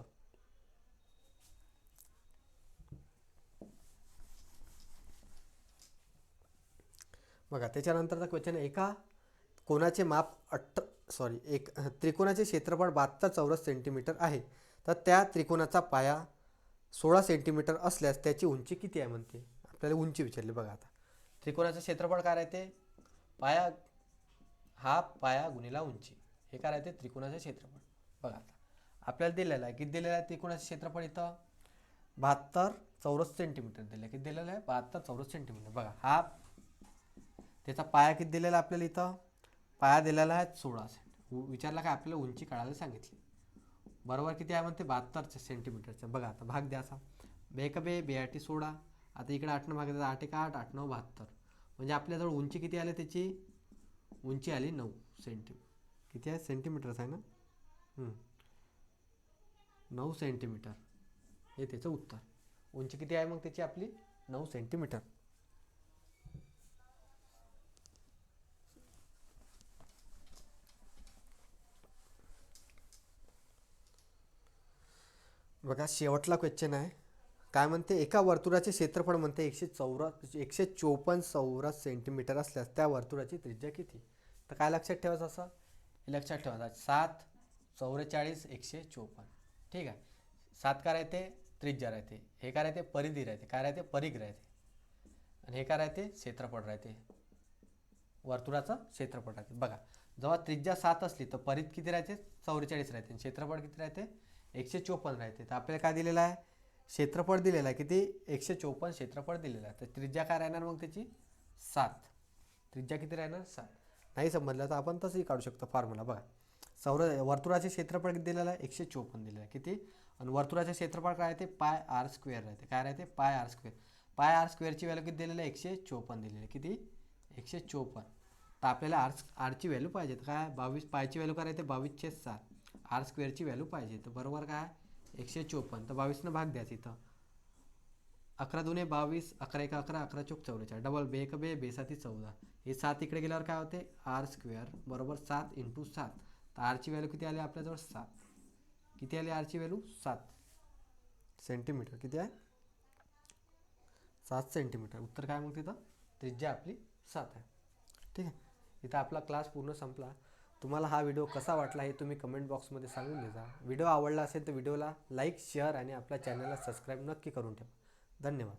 बघा त्याच्यानंतरचा क्वेश्चन आहे. एका कोणाचे माप एक त्रिकोणाचे क्षेत्रफळ 72 चौरस सेंटीमीटर आहे, तर त्या त्रिकोणाचा पाया 16 सेंटीमीटर असल्यास त्याची उंची किती आहे म्हणते. आपल्याला उंची विचारली. बघा आता त्रिकोणाचं क्षेत्रफळ काय राहते? पाया हा पाया गुणिला उंची. हे काय राहते? त्रिकोणाचे क्षेत्रफळ. बघा आता आपल्याला दिलेलं आहे. किती दिलेलं आहे त्रिकोणाचे क्षेत्रफळ इथं? 72 चौरस सेंटीमीटर दिलं. किती दिलेलं आहे? 72 चौरस सेंटीमीटर. बघा हा त्याचा पाया किती दिलेला आपल्याला इथं? पाया दिलेला आहे 16 सेंटीमीटर. विचारला काय आपल्याला? उंची काढायला सांगितली. बरोबर किती आहे म्हणते? 72 सेंटीमीटरचा. बघा आता भाग द्यायचा. बेक बे बेआटी 16. आता इकडे 8 भाग द्यायचा. 8 एक 8, 8 9 72. म्हणजे आपल्याजवळ उंची किती आली त्याची? उंची आली 9 सेंटीमीटर. किती आहे? सेंटीमीटरच आहे ना? 9 सेंटीमीटर. हे त्याचं उत्तर. उंची किती आहे मग त्याची आपली? 9 सेंटीमीटर. बघा शेवटला क्वेश्चन आहे. काय म्हणते, एका वर्तुळाचे क्षेत्रफळ म्हणते 154 चौरस सेंटीमीटर असल्यास त्या वर्तुळाची त्रिज्या किती. तर काय लक्षात ठेवायचं, असं हे लक्षात ठेवायचं, 7 44 154. ठीक आहे. 7 काय राहते, त्रिज्या राहते. हे काय राहते, परिधी राहते. काय राहते, परिघ राहते. आणि हे काय राहते, क्षेत्रफळ राहते. वर्तुळाचं क्षेत्रफळ राहते. बघा जेव्हा त्रिज्या 7 असली तर परिघ किती राहते, 44 राहते. क्षेत्रफळ किती राहते, 154 राहते. तर आपल्याला काय दिलेलं आहे, क्षेत्रफळ दिलेलं आहे किती, 154 क्षेत्रफळ दिलेलं आहे. तर त्रिज्या काय राहणार मग त्याची, 7. त्रिज्या किती राहणार, 7. नाही समजलं तर आपण तसंही काढू शकतो फॉर्म्युला. बघा वर्तुळाचे क्षेत्रफळ किती दिलेलं आहे, 154 दिलेलं आहे किती. आणि वर्तुळाचे क्षेत्रफळ काय राहते, पाय आर स्क्वेअर राहते. काय राहते, pi r square. Pi r स्क्वेअरची व्हॅल्यू किती दिलेली आहे, 154 दिलेली आहे. किती, 154. तर आपल्याला आरची व्हॅल्यू पाहिजे. तर काय 22, पायची व्हॅल्यू काय राहते, 22/7. आर स्क्वेअरची व्हॅल्यू पाहिजे. तर बरोबर काय, 154. तर 22 भाग द्यायचं इथं. 11 2 22, 11 1 11, 11 चौक 44. डबल बे 1 बे, बे 7 14. हे 7 इकडे गेल्यावर काय होते, आर स्क्वेअर बरोबर 7 × 7. तर आरची व्हॅल्यू किती आली आपल्याजवळ, 7. किती आली आरची व्हॅल्यू, 7 सेंटीमीटर. किती आहे, 7 सेंटीमीटर. उत्तर काय मग तिथं, त्रिज्या आपली 7 आहे. ठीक आहे. इथं आपला क्लास पूर्ण संपला. तुम्हाला हा व्हिडिओ कसा वाटला हे तुम्ही कमेंट बॉक्समध्ये सांगून द्या. व्हिडिओ आवडला असेल तर व्हिडिओला लाईक, शेअर आणि आपल्या चॅनलला सबस्क्राईब नक्की करून ठेवा. धन्यवाद.